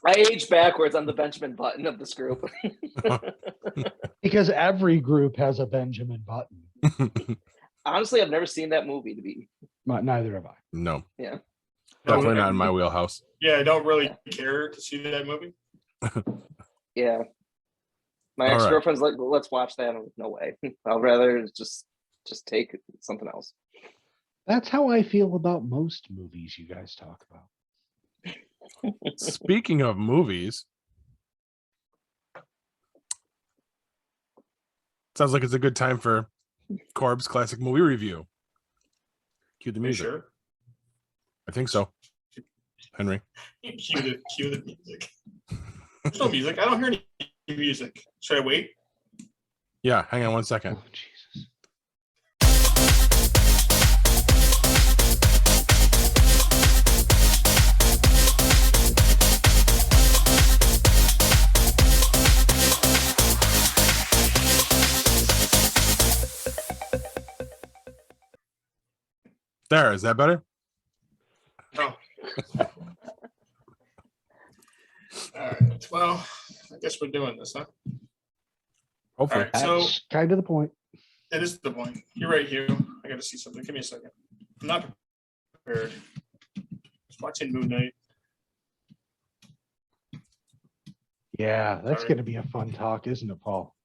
I age backwards on the Benjamin Button of this group. Because every group has a Benjamin Button. Honestly, I've never seen that movie to be. Neither have I. No. Yeah. Definitely not in my wheelhouse. Yeah, I don't really care to see that movie. Yeah. My All right. ex-girlfriend's like, well, let's watch that. No way. I'll rather just take something else. That's how I feel about most movies you guys talk about. Speaking of movies, sounds like it's a good time for Corb's classic movie review. Cue the You music. sure? I think so. Henry. Cue the music. There's no music. I don't hear any music. Should I wait? Yeah, hang on one second. Oh, Jesus. There, is that better? No. All right. Well, I guess we're doing this, huh? Hopefully. All right. So That's kind of the point. that is the point. You're right, Hugh. I got to see something. Give me a second. I'm not prepared. Just watching Moon Knight. Yeah, that's Sorry. going to be a fun talk, isn't it, Paul?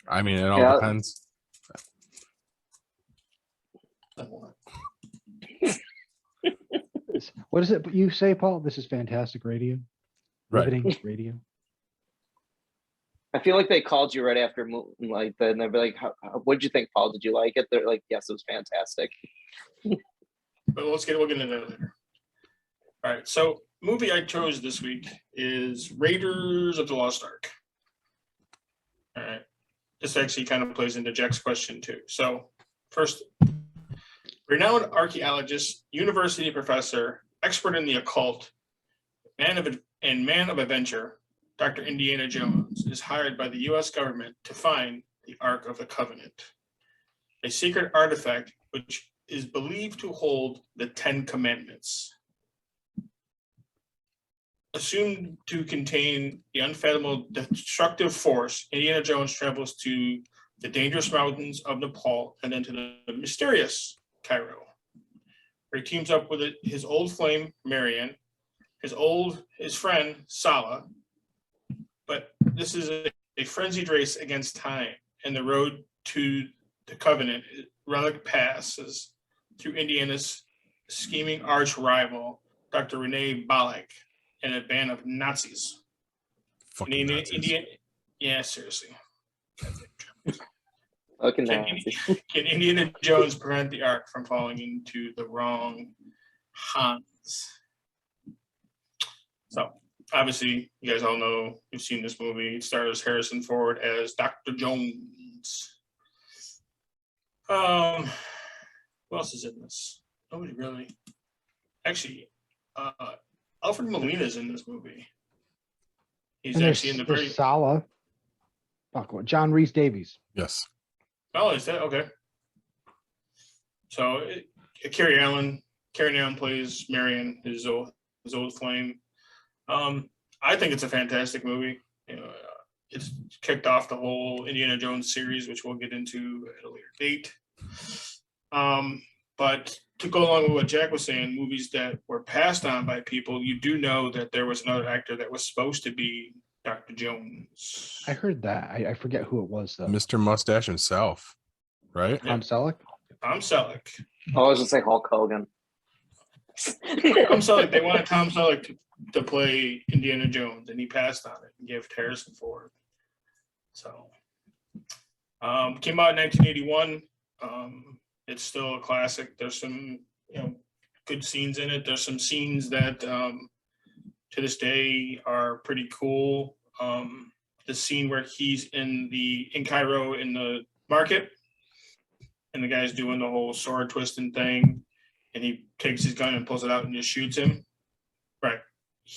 I mean, it all Yeah. depends. What is it you say, Paul? This is fantastic radio? Right. Riveting radio? I feel like they called you right after Moonlight, and they'd be like, what did you think, Paul? Did you like it? They're like, yes, it was fantastic. But we'll get into that later. All right. So movie I chose this week is Raiders of the Lost Ark. this actually kind of plays into Jack's question too. So first, renowned archaeologist, university professor, expert in the occult, man of adventure, Dr. Indiana Jones is hired by the U.S. government to find the Ark of the Covenant, a secret artifact which is believed to hold the 10 Commandments. Assumed to contain the unfathomable destructive force, Indiana Jones travels to the dangerous mountains of Nepal and then to the mysterious Cairo, where he teams up with his old flame, Marion, his friend, Sala. But this is a frenzied race against time, and the road to the Covenant relic passes through Indiana's scheming arch rival, Dr. Renee Balak, and a band of Nazis. Fucking Nazis. Yeah, seriously. Fucking Can, Nazis. can Indiana Jones prevent the Ark from falling into the wrong hands? So, obviously, you guys all know, you've seen this movie. It stars Harrison Ford as Dr. Jones. Who else is in this? Nobody really. Actually, Alfred Molina's in this movie. He's And actually in the very. there's Sala. Fuck, what? John Rhys Davies. Yes. Oh, is that okay? So, Carrie Allen plays Marion, his old flame. I think it's a fantastic movie. You know, it's kicked off the whole Indiana Jones series, which we'll get into at a later date. But to go along with what Jack was saying, movies that were passed on by people, you do know that there was another actor that was supposed to be Dr. Jones. I heard that. I forget who it was though. Mr. Mustache himself, right? Yeah. Tom Selleck. Tom Selleck. Oh, I was just say Hulk Hogan. Tom Selleck. They wanted Tom Selleck to play Indiana Jones, and he passed on it and gave it to Harrison Ford. So, came out in 1981. It's still a classic. There's some, good scenes in it. There's some scenes that, to this day, are pretty cool. The scene where he's in Cairo in the market, and the guy's doing the whole sword twisting thing, and he takes his gun and pulls it out and just shoots him. Right.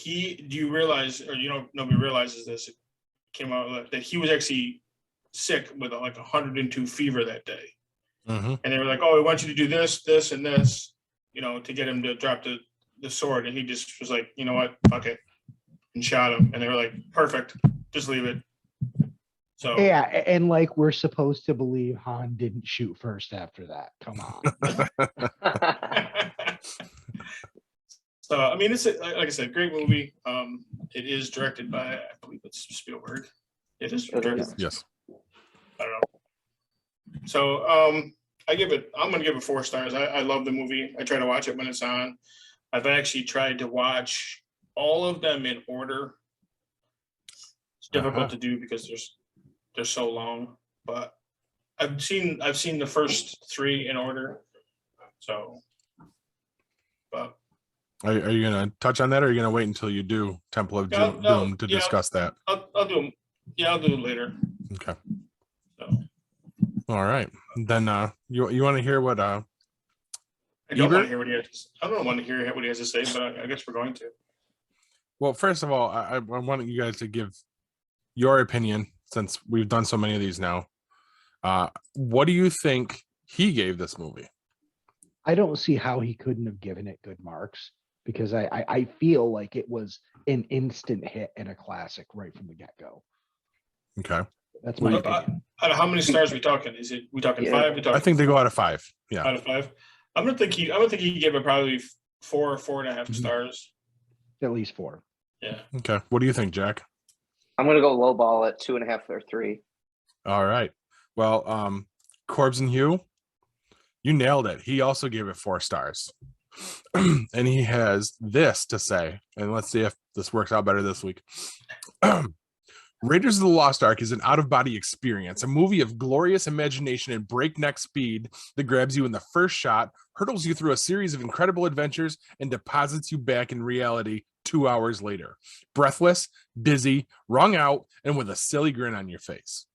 Nobody realizes this. It came out that he was actually sick with like 102 fever that day. Mm-hmm. And they were like, "Oh, we want you to do this, this, and this, to get him to drop the sword." And he just was like, "You know what? Fuck it," and shot him. And they were like, "Perfect, just leave it." So Yeah, and like we're supposed to believe Han didn't shoot first after that. Come on. So I mean, it's like I said, great movie. It is directed by, I believe it's Spielberg. It is directed. Yes. I don't know. So I'm gonna give it 4 stars. I love the movie. I try to watch it when it's on. I've actually tried to watch all of them in order. It's difficult to do because they're so long, but I've seen the first 3 in order. So, but Are you gonna touch on that, or are you gonna wait until you do Temple of Doom to discuss that? I'll do them. Yeah, I'll do it later. Okay. So. All right. Then you want to hear what I don't Ebert? want to hear what he has. I don't want to hear what he has to say, but I guess we're going to. Well, first of all, I want you guys to give your opinion, since we've done so many of these now. What do you think he gave this movie? I don't see how he couldn't have given it good marks, because I feel like it was an instant hit and a classic right from the get-go. Okay. That's my opinion. Out of how many stars are we talking? We talking 5? I think they go out of 5. Yeah. Out of 5. I'm gonna think he gave it probably 4 or 4.5 stars. At least 4. Yeah. Okay. What do you think, Jack? I'm gonna go low ball at 2.5 or 3. All right. Well, Corbs and Hugh, you nailed it. He also gave it 4 stars. And he has this to say, and let's see if this works out better this week. Raiders of the Lost Ark is an out-of-body experience, a movie of glorious imagination and breakneck speed that grabs you in the first shot, hurdles you through a series of incredible adventures, and deposits you back in reality 2 hours later, breathless, dizzy, wrung out, and with a silly grin on your face.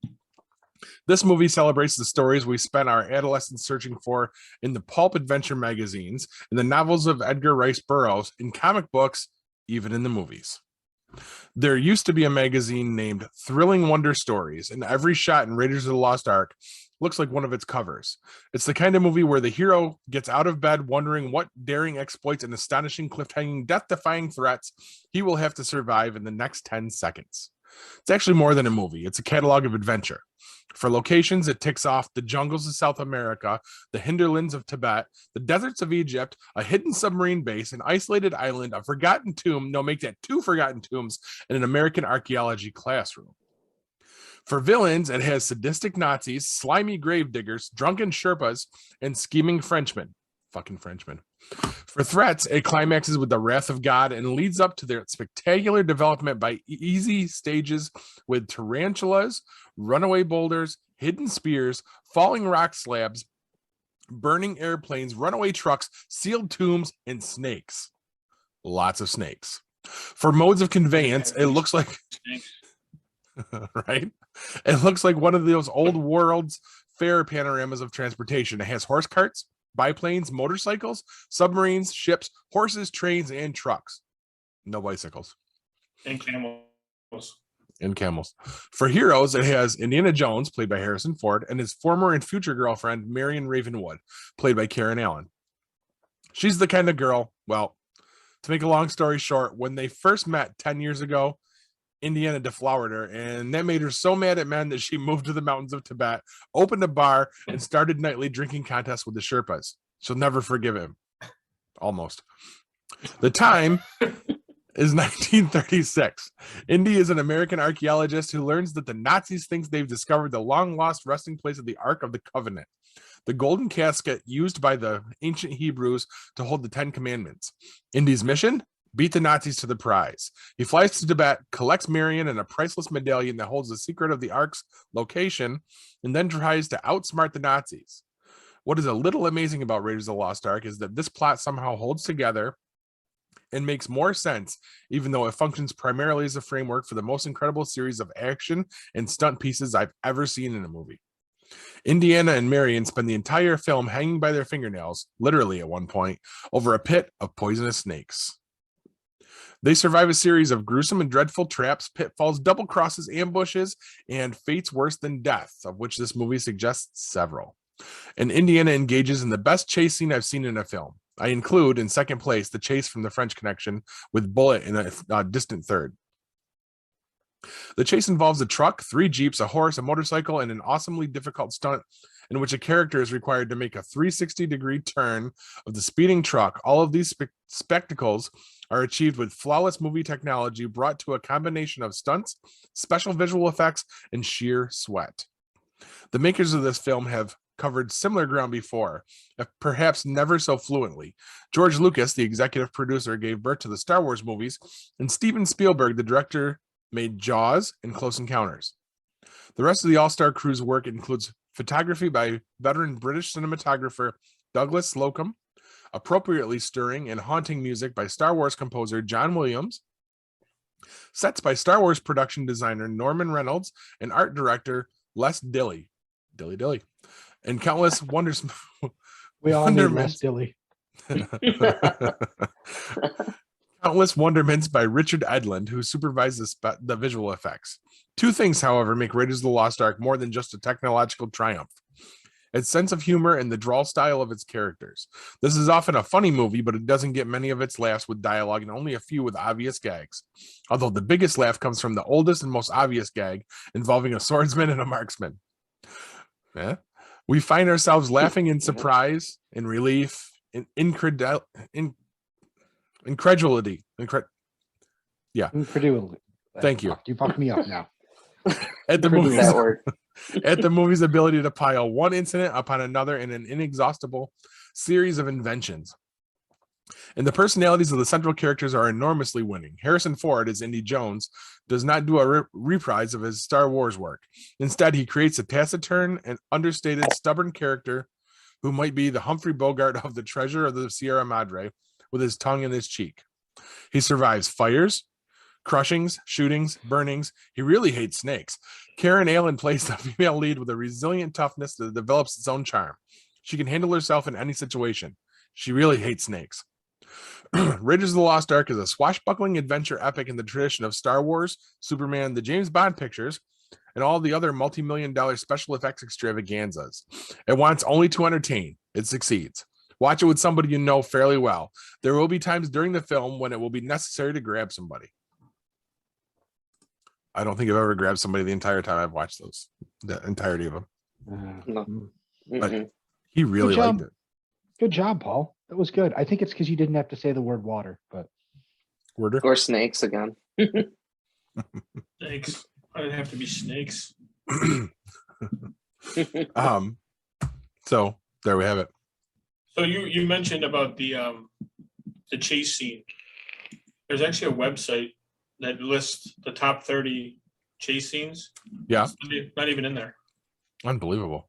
This movie celebrates the stories we spent our adolescence searching for in the pulp adventure magazines, in the novels of Edgar Rice Burroughs, in comic books, even in the movies. There used to be a magazine named Thrilling Wonder Stories, and every shot in Raiders of the Lost Ark looks like one of its covers. It's the kind of movie where the hero gets out of bed wondering what daring exploits and astonishing cliffhanging, death-defying threats he will have to survive in the next 10 seconds. It's actually more than a movie. It's a catalog of adventure. For locations, it ticks off the jungles of South America, the hinterlands of Tibet, the deserts of Egypt, a hidden submarine base, an isolated island, a forgotten tomb, no, make that 2 forgotten tombs, and an American archaeology classroom. For villains, it has sadistic Nazis, slimy gravediggers, drunken Sherpas, and scheming Frenchmen. Fucking Frenchmen. For threats, it climaxes with the wrath of God and leads up to their spectacular development by easy stages with tarantulas, runaway boulders, hidden spears, falling rock slabs, burning airplanes, runaway trucks, sealed tombs, and snakes. Lots of snakes. For modes of conveyance, it looks like right? It looks like one of those old world's fair panoramas of transportation. It has horse carts, biplanes, motorcycles, submarines, ships, horses, trains, and trucks. No bicycles. And camels. And camels. For heroes, it has Indiana Jones, played by Harrison Ford, and his former and future girlfriend, Marion Ravenwood, played by Karen Allen. She's the kind of girl, well, to make a long story short, when they first met 10 years ago, Indiana deflowered her, and that made her so mad at men that she moved to the mountains of Tibet, opened a bar, and started nightly drinking contests with the Sherpas. She'll never forgive him. Almost. The time is 1936. Indy is an American archaeologist who learns that the Nazis think they've discovered the long-lost resting place of the Ark of the Covenant, the golden casket used by the ancient Hebrews to hold the 10 Commandments. Indy's mission? Beat the Nazis to the prize. He flies to Tibet, collects Marion and a priceless medallion that holds the secret of the Ark's location, and then tries to outsmart the Nazis. What is a little amazing about Raiders of the Lost Ark is that this plot somehow holds together and makes more sense, even though it functions primarily as a framework for the most incredible series of action and stunt pieces I've ever seen in a movie. Indiana and Marion spend the entire film hanging by their fingernails, literally at one point, over a pit of poisonous snakes. They survive a series of gruesome and dreadful traps, pitfalls, double crosses, ambushes, and fates worse than death, of which this movie suggests several. And Indiana engages in the best chase scene I've seen in a film. I include, in second place, the chase from the French Connection with Bullet in a distant third. The chase involves a truck, 3 jeeps, a horse, a motorcycle, and an awesomely difficult stunt in which a character is required to make a 360-degree turn of the speeding truck. All of these spectacles are achieved with flawless movie technology brought to a combination of stunts, special visual effects, and sheer sweat. The makers of this film have covered similar ground before, perhaps never so fluently. George Lucas, the executive producer, gave birth to the Star Wars movies, and Steven Spielberg, the director, made Jaws and Close Encounters. The rest of the all-star crew's work includes photography by veteran British cinematographer Douglas Slocum, appropriately stirring and haunting music by Star Wars composer John Williams, sets by Star Wars production designer Norman Reynolds and art director Les Dilly, and countless wonders. We all need Les Dilly. Countless wonderments by Richard Edlund, who supervised the visual effects. 2 things, however, make Raiders of the Lost Ark more than just a technological triumph: its sense of humor and the drawl style of its characters. This is often a funny movie, but it doesn't get many of its laughs with dialogue and only a few with obvious gags. Although the biggest laugh comes from the oldest and most obvious gag involving a swordsman and a marksman. Yeah. We find ourselves laughing in surprise, in relief, in incredulity. Incredulity. Thank you. You fucked me up now. At the movie's ability to pile one incident upon another in an inexhaustible series of inventions. And the personalities of the central characters are enormously winning. Harrison Ford, as Indy Jones, does not do a reprise of his Star Wars work. Instead, he creates a taciturn and understated, stubborn character who might be the Humphrey Bogart of the Treasure of the Sierra Madre, with his tongue in his cheek. He survives fires, Crushings, shootings, burnings. He really hates snakes. Karen Allen plays the female lead with a resilient toughness that develops its own charm. She can handle herself in any situation. She really hates snakes. Raiders of the Lost Ark is a swashbuckling adventure epic in the tradition of Star Wars, Superman, the James Bond pictures, and all the other multi-million-dollar special effects extravaganzas. It wants only to entertain. It succeeds. Watch it with somebody you know fairly well. There will be times during the film when it will be necessary to grab somebody. I don't think I've ever grabbed somebody the entire time I've watched those, the entirety of them. No. But he really liked it. Good job, Paul. That was good. I think it's because you didn't have to say the word water, but Worder? Or snakes again. Snakes. Why did it have to be snakes? So there we have it. So you mentioned about the chase scene. There's actually a website that lists the top 30 chase scenes. Yeah. It's not even in there. Unbelievable.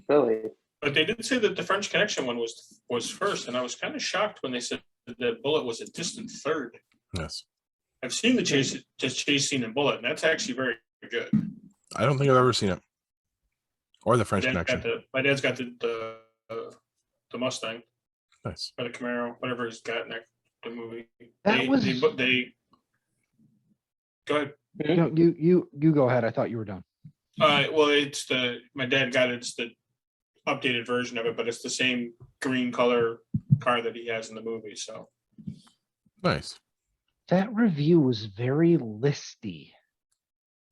Really? But they did say that the French Connection one was first, and I was kind of shocked when they said that Bullet was a distant third. Yes. I've seen the chase scene in Bullet, and that's actually very good. I don't think I've ever seen it. Or the French Connection. My dad's got the Mustang Nice. or the Camaro, whatever he's got in the movie. That Go ahead. no, you go ahead. I thought you were done. Well, my dad got it. It's the updated version of it, but it's the same green color car that he has in the movie. So Nice. That review was very listy.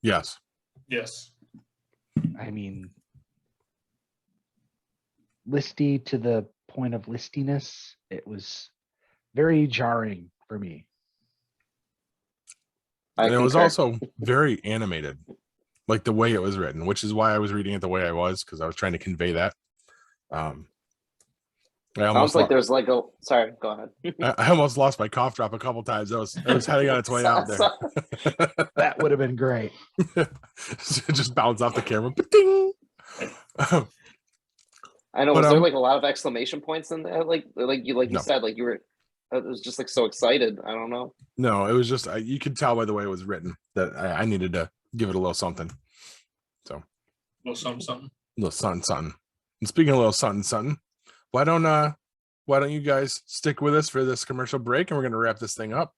Yes. yes, I mean, listy to the point of listiness. It was very jarring for me. And it was also very animated, like the way it was written, which is why I was reading it the way I was, because I was trying to convey that. Sounds like there's like a. Sorry, go ahead. I almost lost my cough drop a couple times. It was heading on its way out there. That would have been great. Just bounce off the camera. Ding! I know. But, Was there like a lot of exclamation points in there? Like you No. said, like you were. It was just like so excited. I don't know. No, it was just you could tell by the way it was written that I needed to give it a little something. So, a little something. little something. And speaking of a little something, why don't you guys stick with us for this commercial break, and we're going to wrap this thing up.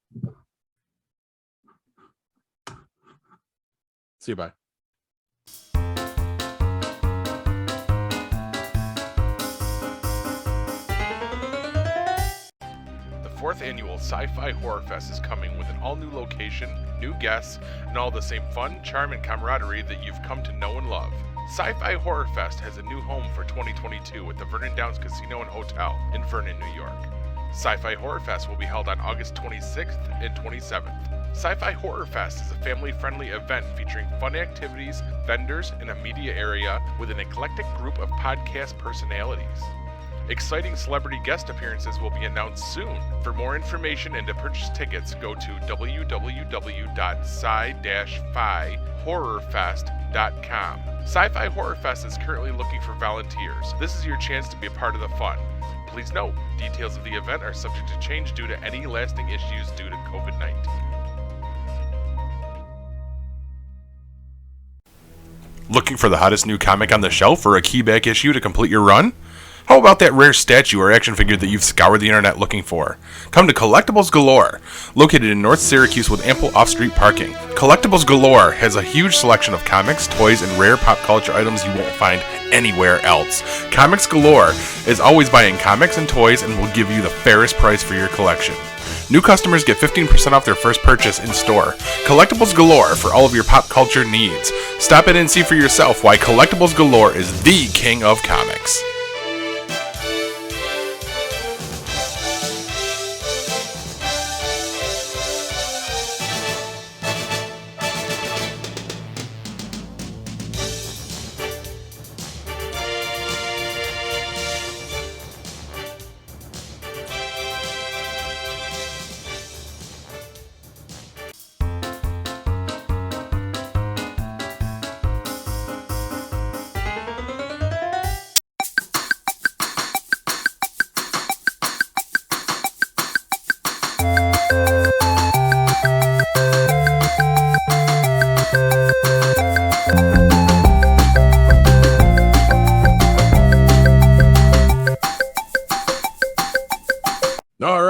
See you. Bye. The 4th annual Sci-Fi Horror Fest is coming with an all-new location, new guests, and all the same fun, charm, and camaraderie that you've come to know and love. Sci-Fi Horror Fest has a new home for 2022 at the Vernon Downs Casino and Hotel in Vernon, New York. Sci-Fi Horror Fest will be held on August 26th and 27th. Sci-Fi Horror Fest is a family-friendly event featuring fun activities, vendors, and a media area with an eclectic group of podcast personalities. Exciting celebrity guest appearances will be announced soon. For more information and to purchase tickets, go to www.sci-fi-horrorfest.com. Sci-Fi Horror Fest is currently looking for volunteers. This is your chance to be a part of the fun. Please note, details of the event are subject to change due to any lasting issues due to COVID-19. Looking for the hottest new comic on the shelf or a key back issue to complete your run? How about that rare statue or action figure that you've scoured the internet looking for? Come to Collectibles Galore, located in North Syracuse with ample off-street parking. Collectibles Galore has a huge selection of comics, toys, and rare pop culture items you won't find anywhere else. Comics Galore is always buying comics and toys and will give you the fairest price for your collection. New customers get 15% off their first purchase in store. Collectibles Galore for all of your pop culture needs. Stop in and see for yourself why Collectibles Galore is the king of comics.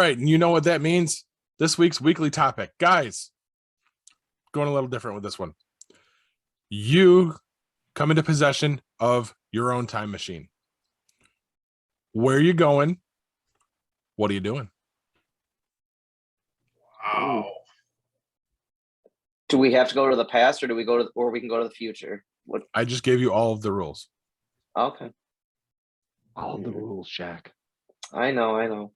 right, and you know what that means? This week's weekly topic, guys. Going a little different with this one. You come into possession of your own time machine. Where are you going? What are you doing? Wow. Do we have to go to the past, or we can go to the future? What? I just gave you all of the rules. Okay. All the rules, Shaq. I know.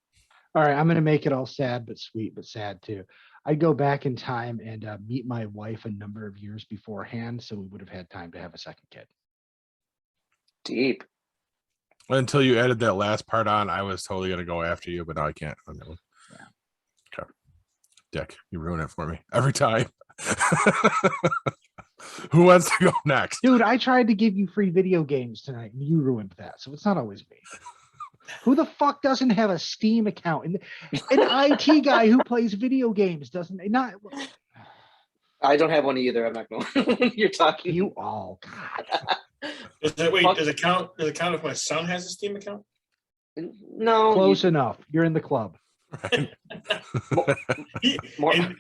All right, I'm going to make it all sad but sweet, but sad too. I'd go back in time and meet my wife a number of years beforehand, so we would have had time to have a second kid. Deep. Until you added that last part on, I was totally going to go after you, but now I can't on that one. Yeah. Okay. Dick, you ruin it for me every time. Who wants to go next? Dude, I tried to give you free video games tonight, and you ruined that, so it's not always me. Who the fuck doesn't have a Steam account? And an IT guy who plays video games doesn't not. I don't have one either. I'm not going. You're talking. You all, God. Does it count if my son has a Steam account? No. Close enough. You're in the club. And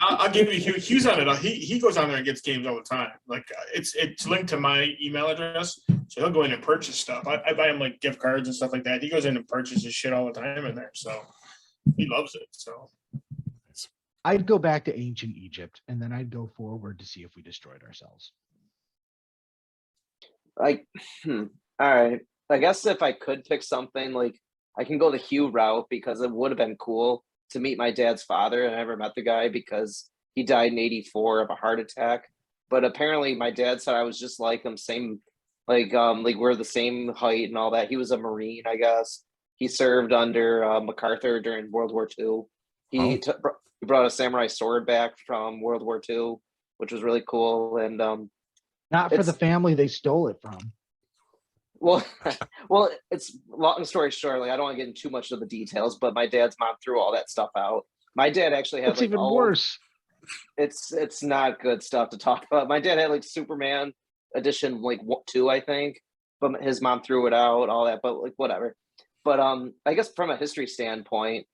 I'll give you Hugh's on it. He goes on there and gets games all the time. Like it's linked to my email address, so he'll go in and purchase stuff. I buy him like gift cards and stuff like that. He goes in and purchases shit all the time in there, so he loves it. So I'd go back to ancient Egypt, and then I'd go forward to see if we destroyed ourselves. All right. I guess if I could pick something, like I can go the Hugh route, because it would have been cool to meet my dad's father. And I never met the guy because he died in '84 of a heart attack. But apparently my dad said I was just like him, same, like we're the same height and all that. He was a Marine, I guess. He served under MacArthur during World War II. He brought a samurai sword back from World War II, which was really cool. And not for the family they stole it from. Well, it's long story short. Like, I don't want to get into too much of the details, but my dad's mom threw all that stuff out. My dad actually had It's even worse. It's not good stuff to talk about. My dad had like Superman edition, like 2, I think, but his mom threw it out, all that. But like whatever. But I guess from a history standpoint,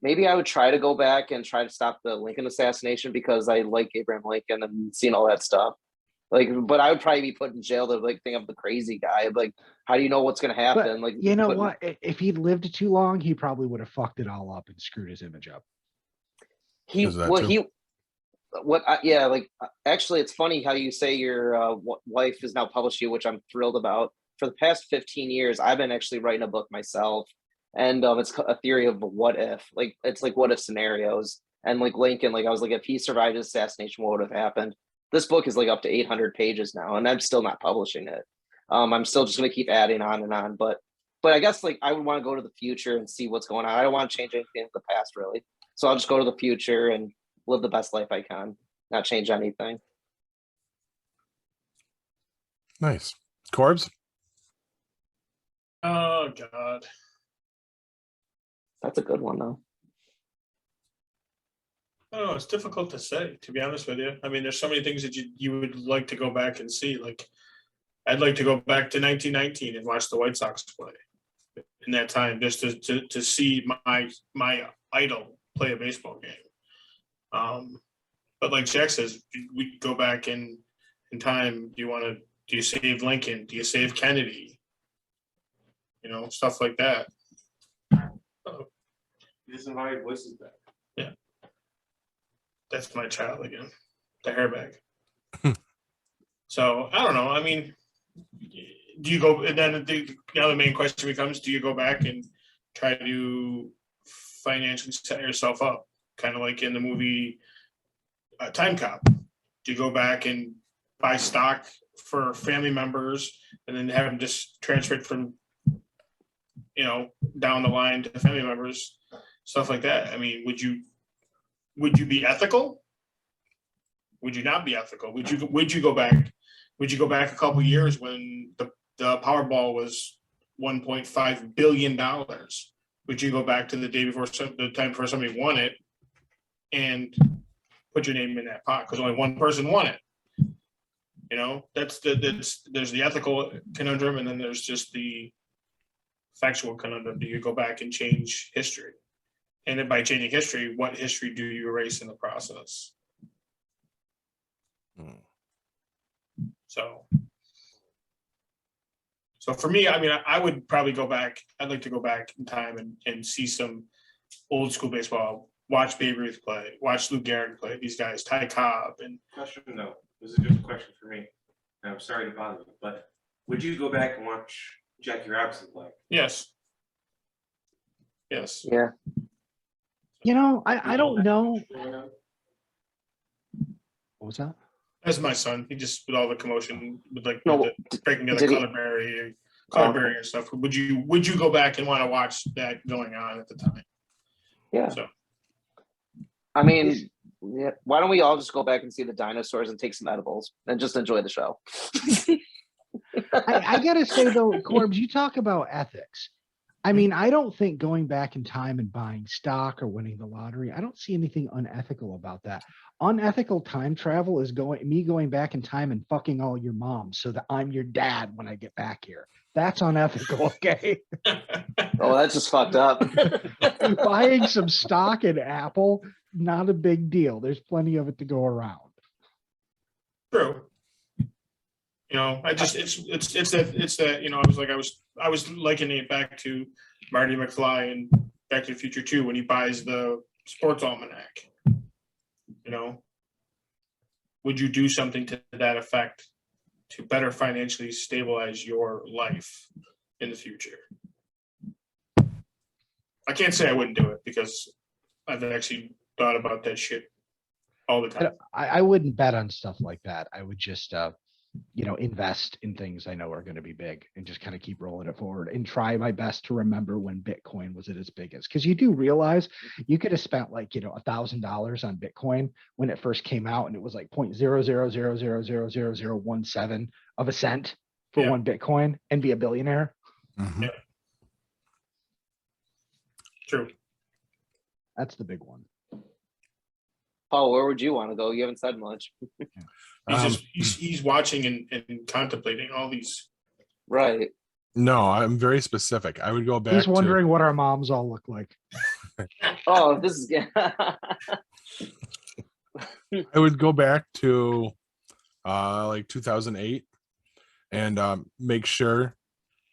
maybe I would try to go back and try to stop the Lincoln assassination, because I like Abraham Lincoln and seen all that stuff. Like, but I would probably be put in jail to like think I'm the crazy guy. Like, how do you know what's going to happen? But like, you know what? If he'd lived too long, he probably would have fucked it all up and screwed his image up. Actually, it's funny how you say your wife is now published you, which I'm thrilled about. For the past 15 years, I've been actually writing a book myself, and it's a theory of what if. Like, it's like what if scenarios. And like Lincoln, like I was like, if he survived his assassination, what would have happened? This book is like up to 800 pages now, and I'm still not publishing it. I'm still just going to keep adding on and on. But I guess like I would want to go to the future and see what's going on. I don't want to change anything in the past, really. So I'll just go to the future and live the best life I can, not change anything. Nice. Corbs? Oh, God. That's a good one, though. Oh, it's difficult to say, to be honest with you. I mean, there's so many things that you would like to go back and see. Like, I'd like to go back to 1919 and watch the White Sox play in that time, just to see my idol play a baseball game. But like Jack says, we go back in time. Do you save Lincoln? Do you save Kennedy? You know, stuff like that. Just invite voices back. Yeah. That's my child again, the hairbag. So I don't know. I mean, do you go? And then the main question becomes: do you go back and try to financially set yourself up, kind of like in the movie Time Cop? Do you go back and buy stock for family members and then have them just transferred from, down the line to family members, stuff like that? I mean, would you be ethical? Would you not be ethical? Would you go back? Would you go back a couple of years when the Powerball was $1.5 billion? Would you go back to the time before somebody won it and put your name in that pot because only one person won it? There's the ethical conundrum, and then there's just the factual conundrum. Do you go back and change history? And then by changing history, what history do you erase in the process? So for me, I mean, I would probably go back. I'd like to go back in time and see some old school baseball. Watch Babe Ruth play. Watch Lou Gehrig play. These guys, Ty Cobb, and Question though. This is just a question for me. And I'm sorry to bother you, but would you go back and watch Jackie Robinson play? yes. Yes. Yeah. You know, I don't know. What was that? That's my son. He just, with all the commotion, with like No, with the breaking of the did he- color and stuff. Would you go back and want to watch that going on at the time? Yeah. So I mean, yeah. Why don't we all just go back and see the dinosaurs and take some edibles and just enjoy the show? I gotta say though, Corbs, you talk about ethics. I mean, I don't think going back in time and buying stock or winning the lottery, I don't see anything unethical about that. Unethical time travel is going back in time and fucking all your moms so that I'm your dad when I get back here. That's unethical, okay? Oh, that's just fucked up. Buying some stock in Apple, not a big deal. There's plenty of it to go around. true. You know, I just it's that you know, I was likening it back to Marty McFly and Back to the Future 2 when he buys the sports almanac. You know, would you do something to that effect to better financially stabilize your life in the future? I can't say I wouldn't do it because I've actually thought about that shit all the time. I wouldn't bet on stuff like that. I would just invest in things I know are going to be big and just kind of keep rolling it forward and try my best to remember when Bitcoin was at its biggest. Because you do realize you could have spent like, $1,000 on Bitcoin when it first came out and it was like 0.00000017 of a cent for one Bitcoin and be a billionaire. Mhm. Yeah. True. That's the big one. Paul, where would you want to go? You haven't said much. He's watching and contemplating all these. Right. No, I'm very specific. I would go back. He's wondering what our moms all look like. Oh, this is I would go back to like 2008 and make sure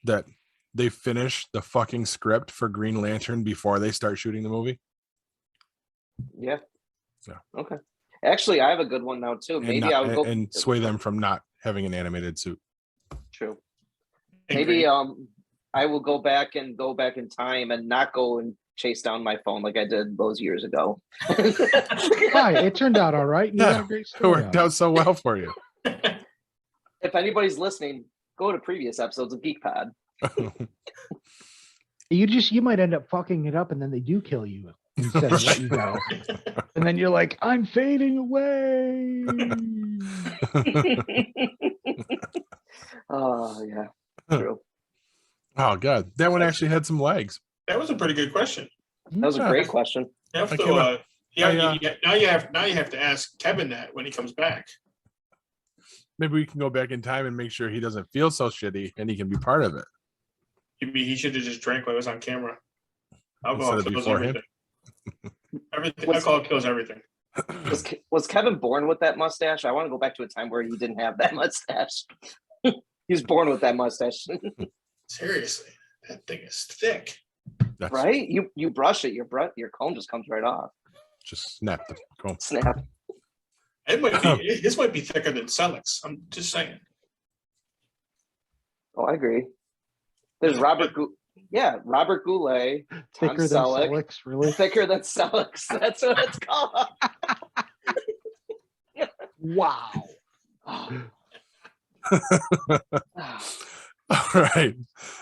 that they finish the fucking script for Green Lantern before they start shooting the movie. Yeah. Yeah. Okay. Actually, I have a good one now too. And Maybe I would go and sway them from not having an animated suit. True. And Maybe Green- I will go back in time and not go and chase down my phone like I did those years ago. Hi, it turned out all right. You Yeah, got a great It story. worked out so well for you. If anybody's listening, go to previous episodes of Geek Pod. You might end up fucking it up and then they do kill you instead of let you go. And then you're like, I'm fading away. Oh yeah. True. Oh god, that one actually had some legs. That was a pretty good question. That was a great question. You have I to, came up- now you have to ask Kevin that when he comes back. Maybe we can go back in time and make sure he doesn't feel so shitty and he can be part of it. He should have just drank while it was on camera. Alcohol Instead of kills beforehand? everything. Alcohol kills everything. Was Kevin born with that mustache? I want to go back to a time where he didn't have that mustache. He was born with that mustache. Seriously, that thing is thick. That's Right? You brush it, your comb just comes right off. just snap the comb. Snap. This might be thicker than Selleck's. I'm just saying. Oh, I agree. There's Robert Goulet, Tom Thicker than Selleck. Selleck's, really? Thicker than Selleck's. That's what it's called. Wow. Oh. All right.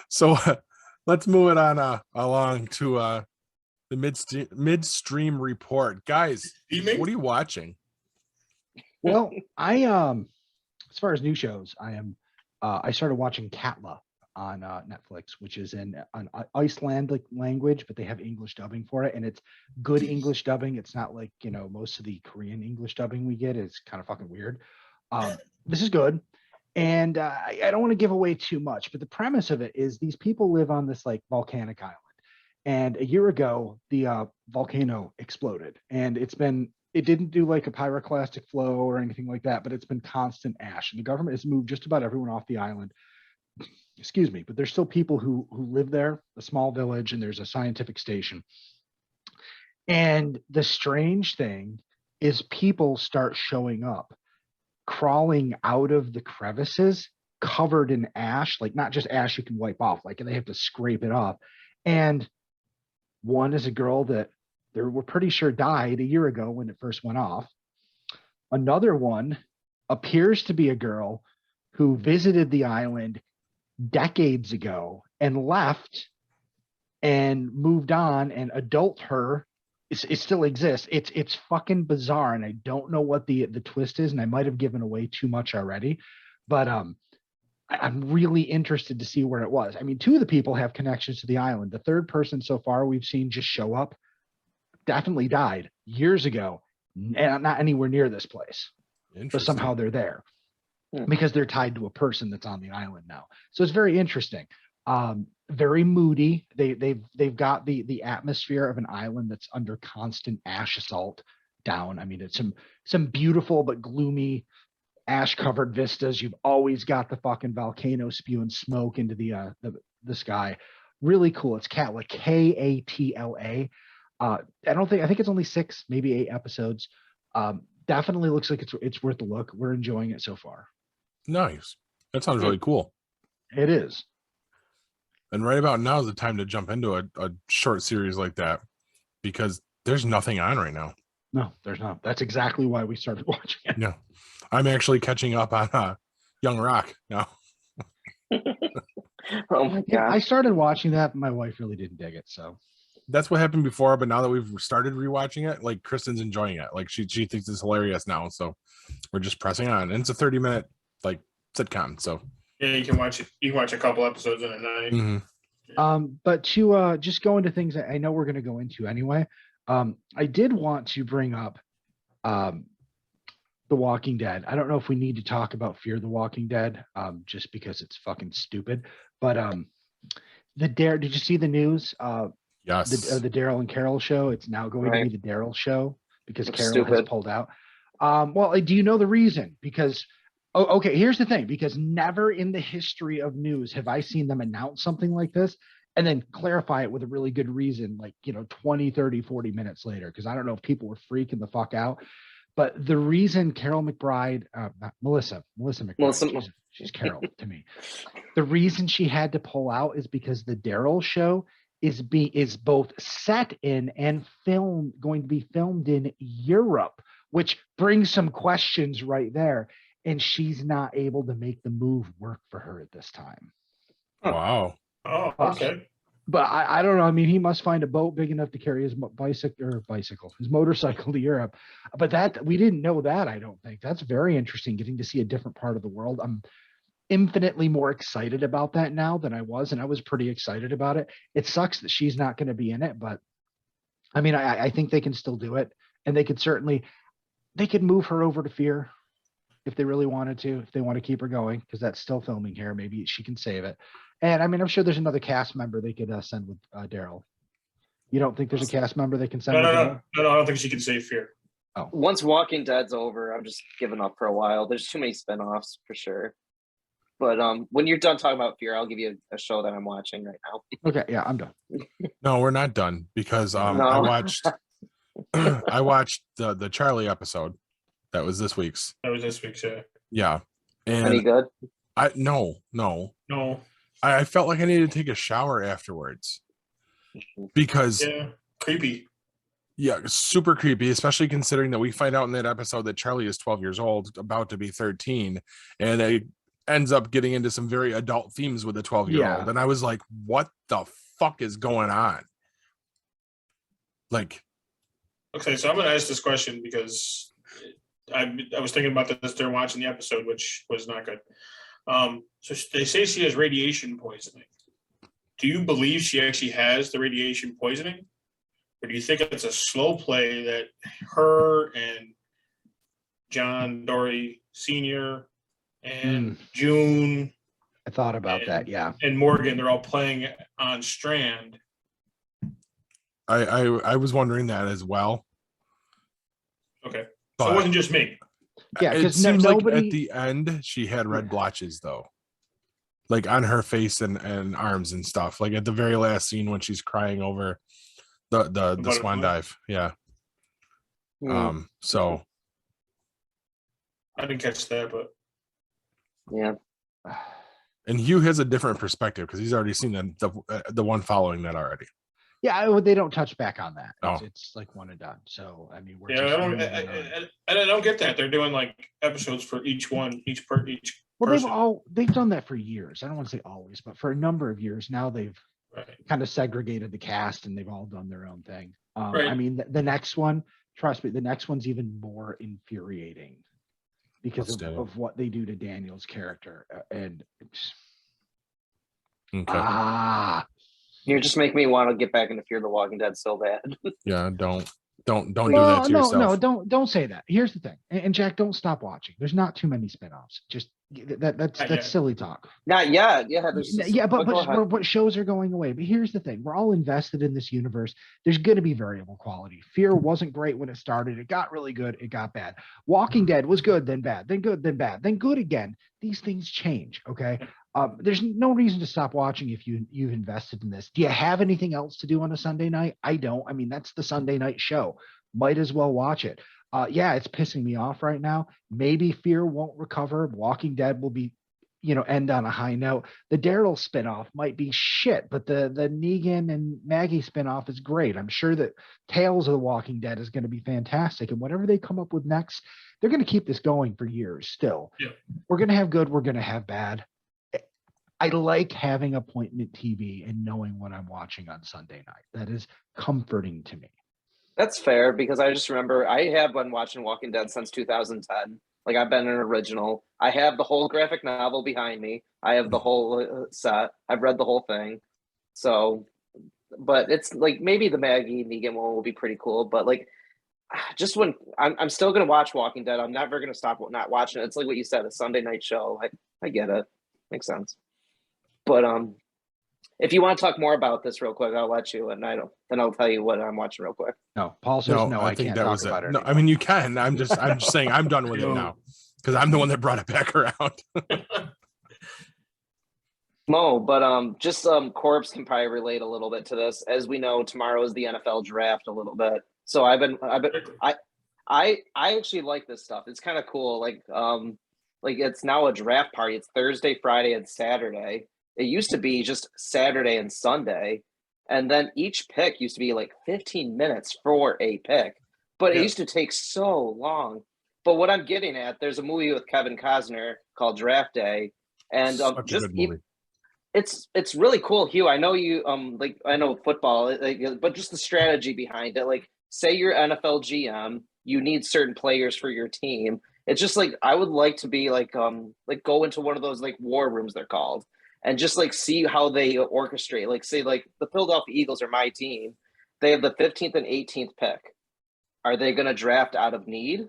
So let's move it on along to the midstream report. Guys, Steaming? what are you watching? Well, as far as new shows, I started watching Katla on Netflix, which is in an Icelandic language, but they have English dubbing for it, and it's good English dubbing. It's not like most of the Korean English dubbing we get is kind of fucking weird. This is good, and I don't want to give away too much, but the premise of it is these people live on this like volcanic island, And a year ago, the volcano exploded, and it didn't do like a pyroclastic flow or anything like that, but it's been constant ash. And the government has moved just about everyone off the island. Excuse me, but there's still people who live there, a small village, and there's a scientific station. And the strange thing is people start showing up, crawling out of the crevices, covered in ash, like not just ash you can wipe off, like they have to scrape it off. And one is a girl that we're pretty sure died a year ago when it first went off. Another one appears to be a girl who visited the island decades ago and left and moved on, and adult her it still exists. It's fucking bizarre, and I don't know what the twist is, and I might have given away too much already, but I'm really interested to see where it was. I mean, two of the people have connections to the island. The third person so far we've seen just show up definitely died years ago, and not anywhere near this place, but somehow they're there because they're tied to a person that's on the island now. So it's very interesting. Very moody. They've got the atmosphere of an island that's under constant ash assault down. I mean, it's some beautiful but gloomy ash covered vistas. You've always got the fucking volcano spewing smoke into the sky. Really cool. It's Katla, Katla. I think it's only 6, maybe 8 episodes. Definitely looks like it's worth a look. We're enjoying it so far. Nice. That sounds really cool. It is. And right about now is the time to jump into a short series like that, because there's nothing on right now. No, there's not. That's exactly why we started watching it. Yeah. I'm actually catching up on Young Rock now. Oh my God. I started watching that, but my wife really didn't dig it. So that's what happened before, but now that we've started rewatching it, like Kristen's enjoying it. Like she thinks it's hilarious now. So we're just pressing on. And it's a 30-minute like sitcom. So yeah, you can watch it. You can watch a couple episodes in a night. Mm-hmm. But to just go into things that I know we're going to go into anyway. I did want to bring up The Walking Dead. I don't know if we need to talk about Fear the Walking Dead, just because it's fucking stupid. But did you see the news? Yes. The Daryl and Carol show. It's now going to be the Daryl show because That's Carol stupid. has pulled out. Well, do you know the reason? Because okay, here's the thing. Because never in the history of news have I seen them announce something like this and then clarify it with a really good reason, like 20, 30, 40 minutes later. Because I don't know if people were freaking the fuck out. But the reason Carol McBride, Melissa McBride, she's Carol to me. The reason she had to pull out is because the Daryl show is both set in and going to be filmed in Europe, which brings some questions right there. And she's not able to make the move work for her at this time. Wow. Oh, okay. But I don't know. I mean, he must find a boat big enough to carry his his motorcycle to Europe. But that we didn't know that. I don't think that's very interesting. Getting to see a different part of the world. I'm infinitely more excited about that now than I was, and I was pretty excited about it. It sucks that she's not going to be in it, but I mean, I think they can still do it, and they could move her over to Fear if they really wanted to, if they want to keep her going, because that's still filming here. Maybe she can save it. And I mean, I'm sure there's another cast member they could send with Daryl. You don't think there's a cast member they can send? No, I don't think she can save Fear. Oh. Once Walking Dead's over, I'm just giving up for a while. There's too many spinoffs for sure. But when you're done talking about Fear, I'll give you a show that I'm watching right now. Okay, yeah, I'm done. No, we're not done because I watched the Charlie episode. That was this week's. That was this week's, yeah. Yeah. And Any good? No. I felt like I needed to take a shower afterwards because creepy. Yeah, super creepy, especially considering that we find out in that episode that Charlie is 12 years old, about to be 13, and it ends up getting into some very adult themes with a 12-year-old. And I was like, what the fuck is going on? Like, okay, so I'm going to ask this question because I was thinking about this during watching the episode, which was not good. So they say she has radiation poisoning. Do you believe she actually has the radiation poisoning? Or do you think it's a slow play that her and John Dory Sr. and June, I thought about that, yeah. and Morgan, they're all playing on Strand I was wondering that as well. Okay. So But it wasn't just me. Yeah, it because seems like nobody. at the end she had red blotches though, like on her face and arms and stuff. Like at the very last scene when she's crying over the swan butterfly? dive. Yeah. So I didn't catch that, but Yeah. and Hugh has a different perspective because he's already seen the one following that already. Yeah, they don't touch back on that. Oh. It's like one and done. So I mean, we're yeah, just I don't, moving on. I don't get that. They're doing like episodes for each one, each Well, person. they've done that for years. I don't want to say always, but for a number of years now, they've Right. kind of segregated the cast and they've all done their own thing. Right. I mean, the next one, trust me, the next one's even more infuriating because of what they do to Daniel's character. And Okay. You're just making me want to get back into Fear the Walking Dead so bad. Yeah, don't do that to yourself. No, don't say that. Here's the thing, and Jack, don't stop watching. There's not too many spinoffs. Just that's silly talk. Not yet. Yeah, but shows are going away. But here's the thing: we're all invested in this universe. There's going to be variable quality. Fear wasn't great when it started. It got really good. It got bad. Walking Dead was good, then bad, then good, then bad, then good again. These things change. Okay. There's no reason to stop watching if you've invested in this. Do you have anything else to do on a Sunday night? I don't. I mean, that's the Sunday night show. Might as well watch it. Yeah, it's pissing me off right now. Maybe Fear won't recover. Walking Dead will be, end on a high note. The Daryl spinoff might be shit, but the Negan and Maggie spinoff is great. I'm sure that Tales of the Walking Dead is going to be fantastic. And whatever they come up with next, they're going to keep this going for years still. Yeah. We're going to have good. We're going to have bad. I like having appointment TV and knowing what I'm watching on Sunday night. That is comforting to me. That's fair because I just remember I have been watching Walking Dead since 2010. Like I've been an original. I have the whole graphic novel behind me. I have the whole set. I've read the whole thing. So, but it's like maybe the Maggie Negan one will be pretty cool. But like, just when I'm still gonna watch Walking Dead, I'm never gonna stop not watching it. It's like what you said, a Sunday night show. I get it. Makes sense. But if you want to talk more about this real quick, I'll let you, and then I'll tell you what I'm watching real quick. No, Paul says no. I think can't that talk was about it. it. No, I mean you can. I'm just saying I'm done with it now because I'm the one that brought it back around. Mo, but just Corbs can probably relate a little bit to this. As we know, tomorrow is the NFL draft a little bit. So I actually like this stuff. It's kind of cool. Like it's now a draft party. It's Thursday, Friday, and Saturday. It used to be just Saturday and Sunday. And then each pick used to be like 15 minutes for a pick. But it used to take so long. But what I'm getting at, there's a movie with Kevin Costner called Draft Day. And just it's really cool, Hugh. I know you I know football, but just the strategy behind it. Like, say you're NFL GM, you need certain players for your team. It's just like I would like to be go into one of those like war rooms they're called, and just like see how they orchestrate. Like say like the Philadelphia Eagles are my team. They have the 15th and 18th pick. Are they going to draft out of need?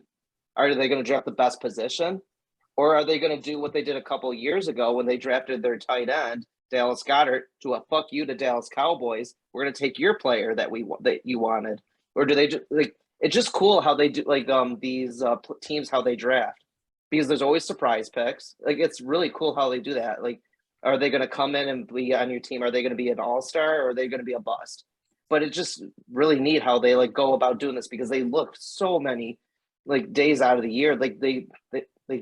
Are they going to draft the best position? Or are they going to do what they did a couple of years ago when they drafted their tight end, Dallas Goedert, to a fuck you to Dallas Cowboys? We're going to take your player that you wanted. Or do they just like? It's just cool how they do these teams, how they draft, because there's always surprise picks. Like it's really cool how they do that. Like, are they going to come in and be on your team? Are they going to be an all-star or are they going to be a bust? But it's just really neat how they like go about doing this because they look so many like days out of the year. Like they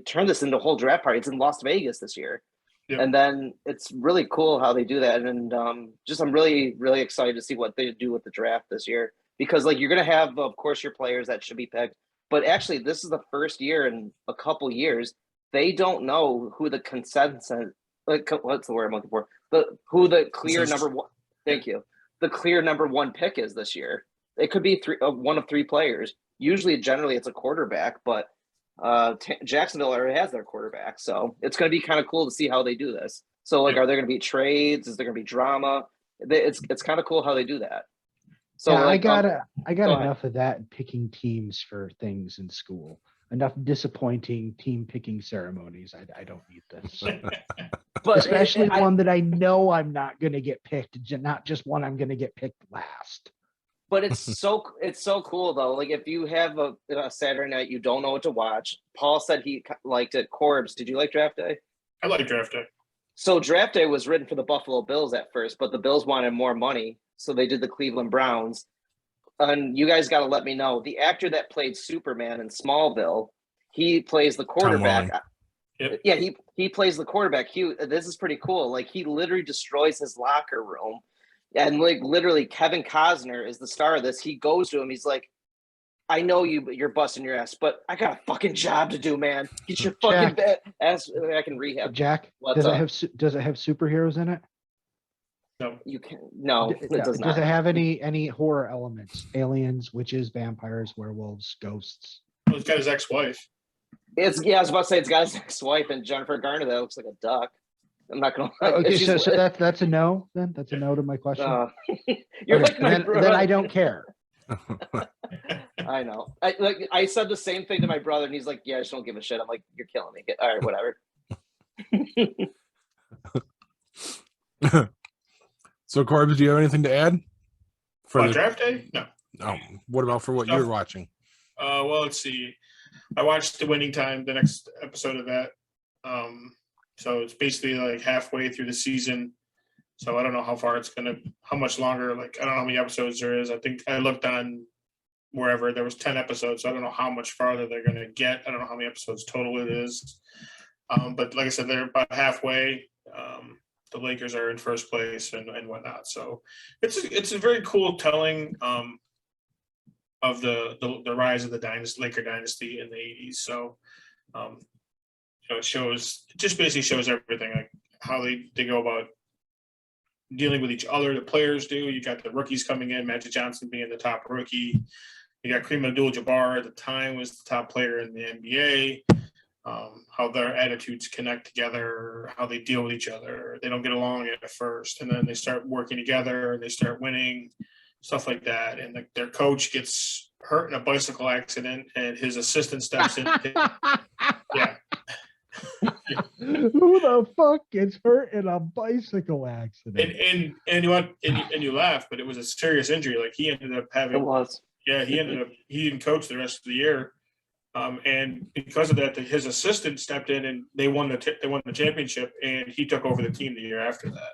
turn this into a whole draft party. It's in Las Vegas this year. Yep. And then it's really cool how they do that. And I'm really, really excited to see what they do with the draft this year. Because like you're going to have, of course, your players that should be picked. But actually, this is the first year in a couple years they don't know who the consensus. Like, what's the word I'm looking for? Who the clear number one? Thank you. The clear number one pick is this year. It could be one of three players. Generally, it's a quarterback, but Jacksonville already has their quarterback, so it's going to be kind of cool to see how they do this. So, like, are there going to be trades? Is there going to be drama? It's kind of cool how they do that. So yeah, like, I got enough of that picking teams for things in school. Enough disappointing team picking ceremonies. I don't need this. But especially one that I know I'm not going to get picked, not just one I'm going to get picked last. But it's so cool though. Like if you have a Saturday night you don't know what to watch. Paul said he liked it. Corbs, did you like Draft Day? I like Draft Day. So Draft Day was written for the Buffalo Bills at first, but the Bills wanted more money, so they did the Cleveland Browns. And you guys got to let me know, the actor that played Superman in Smallville, he plays the quarterback. Yep. Yeah, he plays the quarterback. Hugh, this is pretty cool. Like he literally destroys his locker room. And like literally Kevin Costner is the star of this. He goes to him. He's like, I know you're busting your ass, but I got a fucking job to do, man. Get your fucking ass back in rehab. Jack, does it have superheroes in it? No. You can no, it does not. Does it have any horror elements? Aliens, witches, vampires, werewolves, ghosts? Well, he's got his ex-wife. I was about to say it's got his ex-wife and Jennifer Garner that looks like a duck. I'm not gonna lie. Okay, so that's a no then? That's a no to my question. You're okay, like my brother. then I don't care. I know. I said the same thing to my brother, and he's like, "Yeah, I just don't give a shit." I'm like, "You're killing me." All right, whatever. So, Corbs, do you have anything to add for Draft Day? No. What about for what you're watching? Well, let's see. I watched The Winning Time, the next episode of that. So it's basically like halfway through the season. So I don't know how much longer, like, I don't know how many episodes there is. I think I looked on wherever there was 10 episodes. So I don't know how much farther they're going to get. I don't know how many episodes total it is. But like I said, they're about halfway. The Lakers are in first place and whatnot. So it's a very cool telling of the rise of the Laker dynasty in the 80s. So, it just basically shows everything, like how they go about dealing with each other. The players do. You got the rookies coming in, Magic Johnson being the top rookie. You got Kareem Abdul-Jabbar at the time was the top player in the NBA. How their attitudes connect together, how they deal with each other. They don't get along at first, and then they start working together. They start winning, stuff like that. And their coach gets hurt in a bicycle accident, and his assistant steps in. Yeah. Who the fuck gets hurt in a bicycle accident? And you laugh, but it was a serious injury. Like he ended up having. It was. Yeah, he didn't coach the rest of the year, and because of that, his assistant stepped in and they won the championship, and he took over the team the year after that.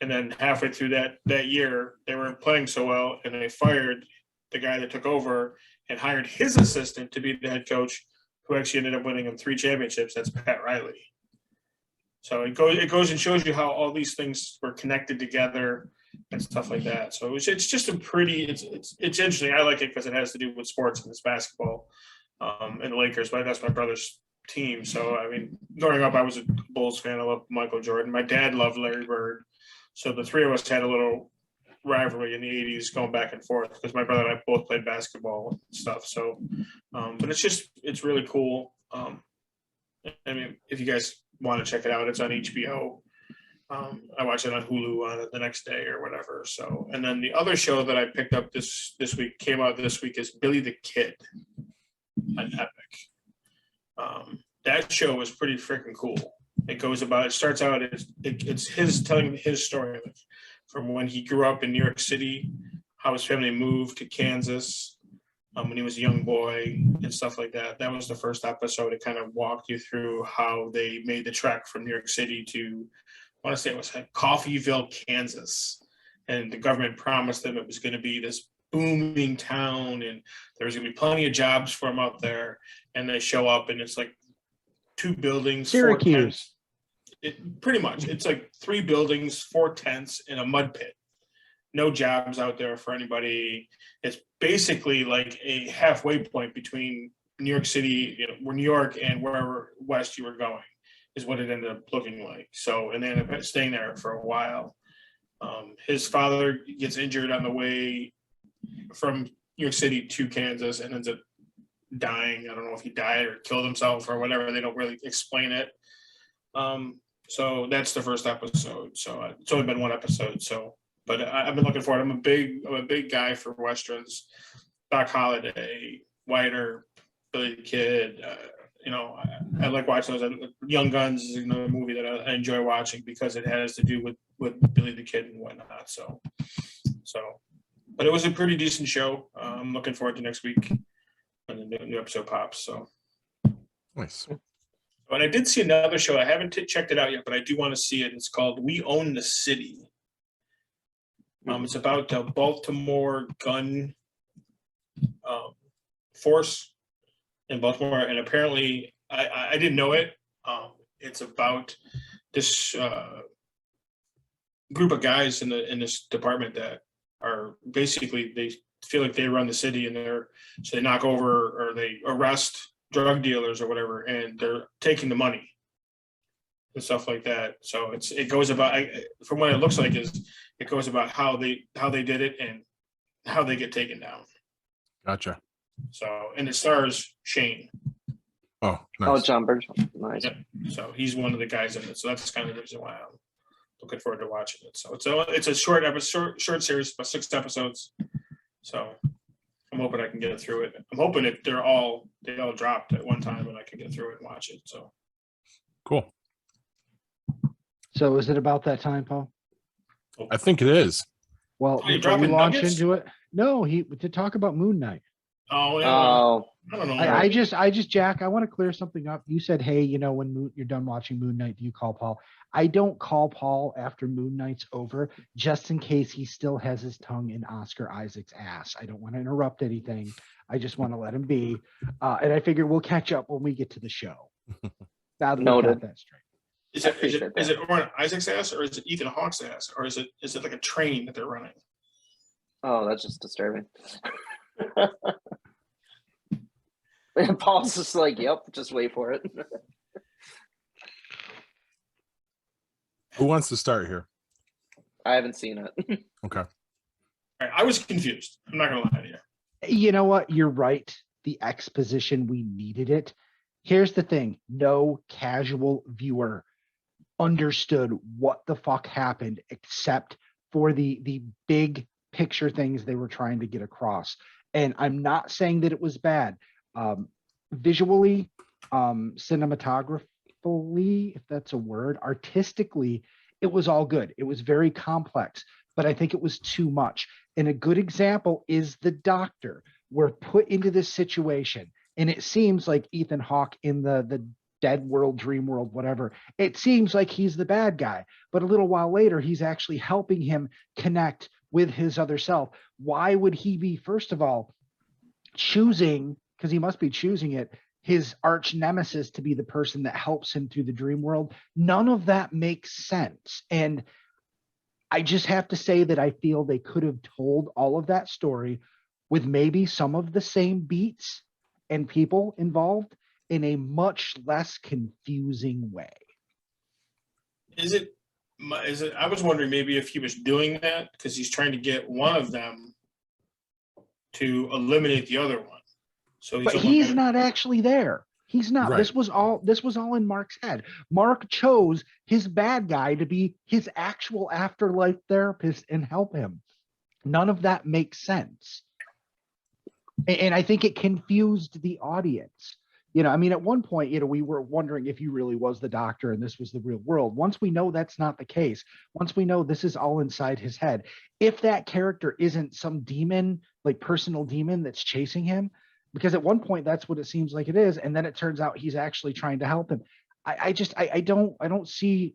And then halfway through that year, they weren't playing so well, and they fired the guy that took over and hired his assistant to be the head coach, who actually ended up winning him 3 championships. That's Pat Riley. So it goes and shows you how all these things were connected together and stuff like that. So it's just it's interesting. I like it because it has to do with sports and it's basketball and the Lakers. But that's my brother's team. So I mean, growing up, I was a Bulls fan. I loved Michael Jordan. My dad loved Larry Bird. So the three of us had a little rivalry in the 80s going back and forth because my brother and I both played basketball and stuff. So, but it's really cool. I mean, if you guys want to check it out, it's on HBO. I watch it on Hulu on the next day or whatever. So, and then the other show that I picked up this week came out this week is Billy the Kid on Epic. That show was pretty freaking cool. It starts out, it's his telling his story from when he grew up in New York City, how his family moved to Kansas when he was a young boy and stuff like that. That was the first episode. It kind of walked you through how they made the trek from New York City to, I want to say it was like Coffeyville, Kansas. And the government promised them it was going to be this booming town and there was going to be plenty of jobs for them out there. And they show up and it's like 2 buildings, Syracuse. 4 tents. Pretty much. It's like 3 buildings, 4 tents, and a mud pit. No jobs out there for anybody. It's basically like a halfway point between New York City, New York and wherever west you were going is what it ended up looking like. So, and they ended up staying there for a while. His father gets injured on the way from New York City to Kansas and ends up dying. I don't know if he died or killed himself or whatever. They don't really explain it. So that's the first episode. So it's only been 1 episode. So, but I've been looking for it. I'm a big guy for Westerns. Doc Holliday, White Earp, Billy the Kid. I like watching those. Young Guns is another movie that I enjoy watching because it has to do with Billy the Kid and whatnot. So but it was a pretty decent show. I'm looking forward to next week when the new episode pops. So Nice. and I did see another show. I haven't checked it out yet, but I do want to see it. It's called We Own the City. It's about the Baltimore gun force in Baltimore, and apparently I didn't know it. It's about this group of guys in this department that are basically, they feel like they run the city, and so they knock over or they arrest drug dealers or whatever, and they're taking the money and stuff like that. So it goes about, from what it looks like, is it goes about how they did it and how they get taken down. Gotcha. So, and it stars Shane. Oh, Oh, nice. John Burge. Nice. Yep. So he's one of the guys in it. So that's kind of the reason why I'm looking forward to watching it. So it's a short series, about 6 episodes. So I'm hoping I can get through it. I'm hoping if they all dropped at one time and I can get through it and watch it. So Cool. So is it about that time, Paul? I think it is. Well, Oh, you before we dropping launch nuggets? into it, no, to talk about Moon Knight. oh yeah, Oh, I don't know. I just, Jack, I want to clear something up. You said, hey, when you're done watching Moon Knight, do you call Paul? I don't call Paul after Moon Knight's over, just in case he still has his tongue in Oscar Isaac's ass. I don't want to interrupt anything. I just want to let him be. And I figure we'll catch up when we get to the show. Now that we got Noted. that straight. Is it Oren Isaac's ass, or is it Ethan Hawke's ass, or is it like a train that they're running? oh, that's just disturbing. And Paul's just like, yep, just wait for it. Who wants to start here? I haven't seen it. Okay. All right, I was confused. I'm not gonna lie to you. You know what? You're right. The exposition, we needed it. Here's the thing. No casual viewer understood what the fuck happened except for the big picture things they were trying to get across. And I'm not saying that it was bad. Visually, cinematographically, if that's a word, artistically, it was all good. It was very complex, but I think it was too much. And a good example is the Doctor. We're put into this situation, and it seems like Ethan Hawke in the dead world, dream world, whatever, it seems like he's the bad guy. But a little while later, he's actually helping him connect with his other self. Why would he be, first of all, choosing, because he must be choosing it, his arch nemesis to be the person that helps him through the dream world? None of that makes sense. And I just have to say that I feel they could have told all of that story with maybe some of the same beats and people involved in a much less confusing way. Is it? I was wondering maybe if he was doing that because he's trying to get one of them to eliminate the other one. So But he's not actually there. He's not. Right. This was all in Mark's head. Mark chose his bad guy to be his actual afterlife therapist and help him. None of that makes sense. And I think it confused the audience. I mean, at one point, we were wondering if he really was the Doctor and this was the real world. Once we know that's not the case, once we know this is all inside his head, if that character isn't some demon, like personal demon that's chasing him, because at one point that's what it seems like it is, and then it turns out he's actually trying to help him. I don't see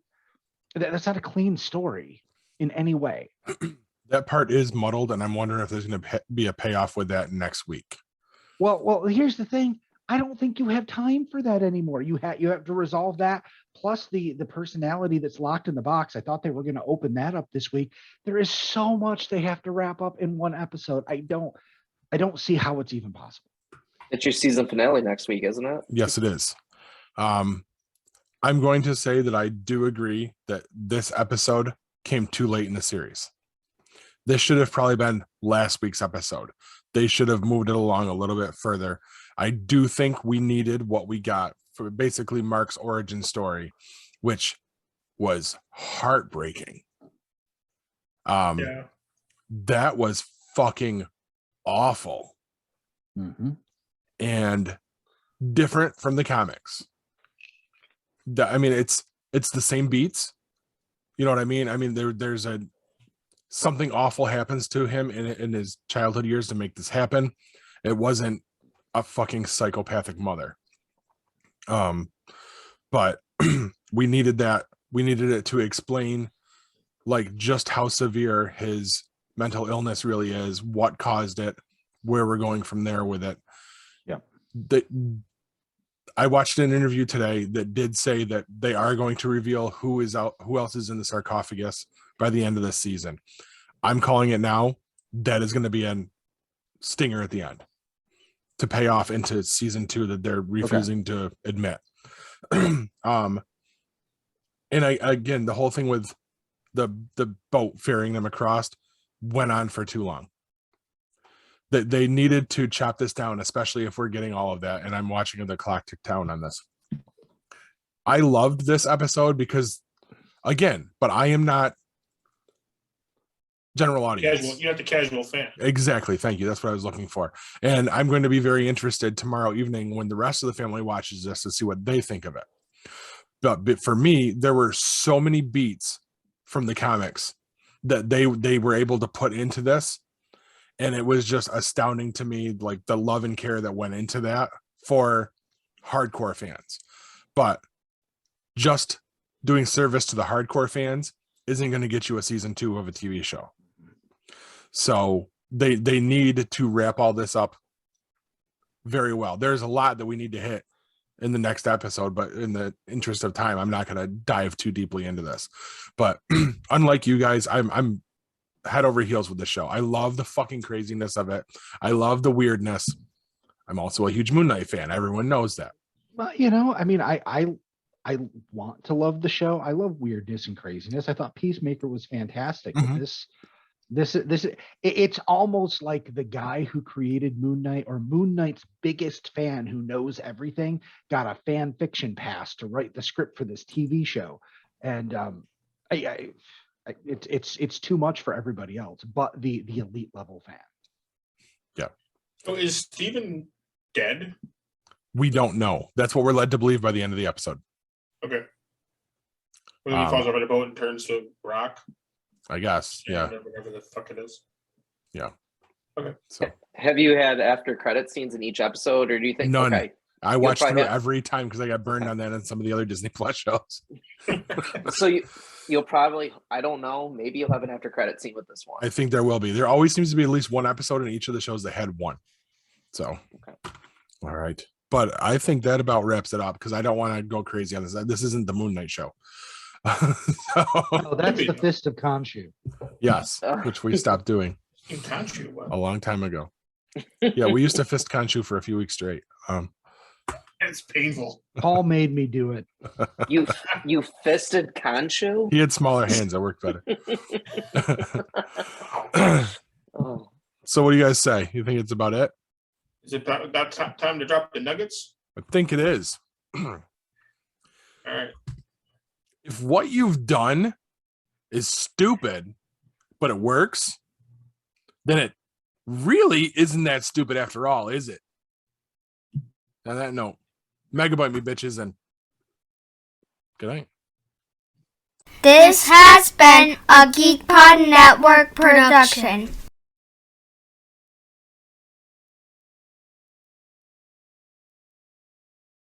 that. That's not a clean story in any way. That part is muddled, and I'm wondering if there's going to be a payoff with that next week. Well, here's the thing. I don't think you have time for that anymore. You have to resolve that. Plus the personality that's locked in the box. I thought they were going to open that up this week. There is so much they have to wrap up in one episode. I don't see how it's even possible. It's your season finale next week, isn't it? Yes, it is. I'm going to say that I do agree that this episode came too late in the series. This should have probably been last week's episode. They should have moved it along a little bit further. I do think we needed what we got for basically Mark's origin story, which was heartbreaking. Yeah. That was fucking awful. Mm-hmm. And different from the comics. I mean, it's the same beats. You know what I mean? I mean, there's a something awful happens to him in his childhood years to make this happen. It wasn't a fucking psychopathic mother. But we needed that. We needed it to explain like just how severe his mental illness really is, what caused it, where we're going from there with it. Yeah. I watched an interview today that did say that they are going to reveal who else is in the sarcophagus by the end of this season. I'm calling it now. That is going to be a stinger at the end to pay off into season 2 that they're refusing to admit. And again, the whole thing with the boat ferrying them across went on for too long. That they needed to chop this down, especially if we're getting all of that. And I'm watching the clock tick down on this. I loved this episode because, again, but I am not general audience. You're not the casual fan. Exactly. Thank you. That's what I was looking for. And I'm going to be very interested tomorrow evening when the rest of the family watches this to see what they think of it. But for me, there were so many beats from the comics that they were able to put into this. And it was just astounding to me, like the love and care that went into that for hardcore fans. But just doing service to the hardcore fans isn't going to get you a season 2 of a TV show. So they need to wrap all this up very well. There's a lot that we need to hit in the next episode, but in the interest of time, I'm not going to dive too deeply into this. But unlike you guys, I'm head over heels with the show. I love the fucking craziness of it. I love the weirdness. I'm also a huge Moon Knight fan. Everyone knows that. Well, I mean, I want to love the show. I love weirdness and craziness. I thought Peacemaker was fantastic. Mhm. But it's almost like the guy who created Moon Knight, or Moon Knight's biggest fan who knows everything, got a fan fiction pass to write the script for this TV show. And it's too much for everybody else but the elite level fan. Yeah. So is Steven dead? We don't know. That's what we're led to believe by the end of the episode. Okay. When he falls over the boat and turns to rock. I guess. Yeah. Whatever the fuck it is. Yeah. Okay. So Have you had after credit scenes in each episode, or do you think none? Okay. I watched through probably have- every time because I got burned on that and some of the other Disney Plus shows. So you'll probably, I don't know, maybe you'll have an after credit scene with this one. I think there will be. There always seems to be at least one episode in each of the shows that had one. So, Okay. All right. But I think that about wraps it up because I don't want to go crazy on this. This isn't the Moon Knight show. Oh, that's the Fist of Khonshu. Yes, which we stopped doing a long time ago. Yeah, we used to fist Khonshu for a few weeks straight. It's painful. Paul made me do it. You fisted Khonshu? He had smaller hands. That worked better. Oh. So what do you guys say? You think it's about it? Is it about time to drop the nuggets? I think it is. All right. If what you've done is stupid, but it works, then it really isn't that stupid after all, is it? On that note, megabyte me, bitches, and good night. This has been a GeekPod Network production.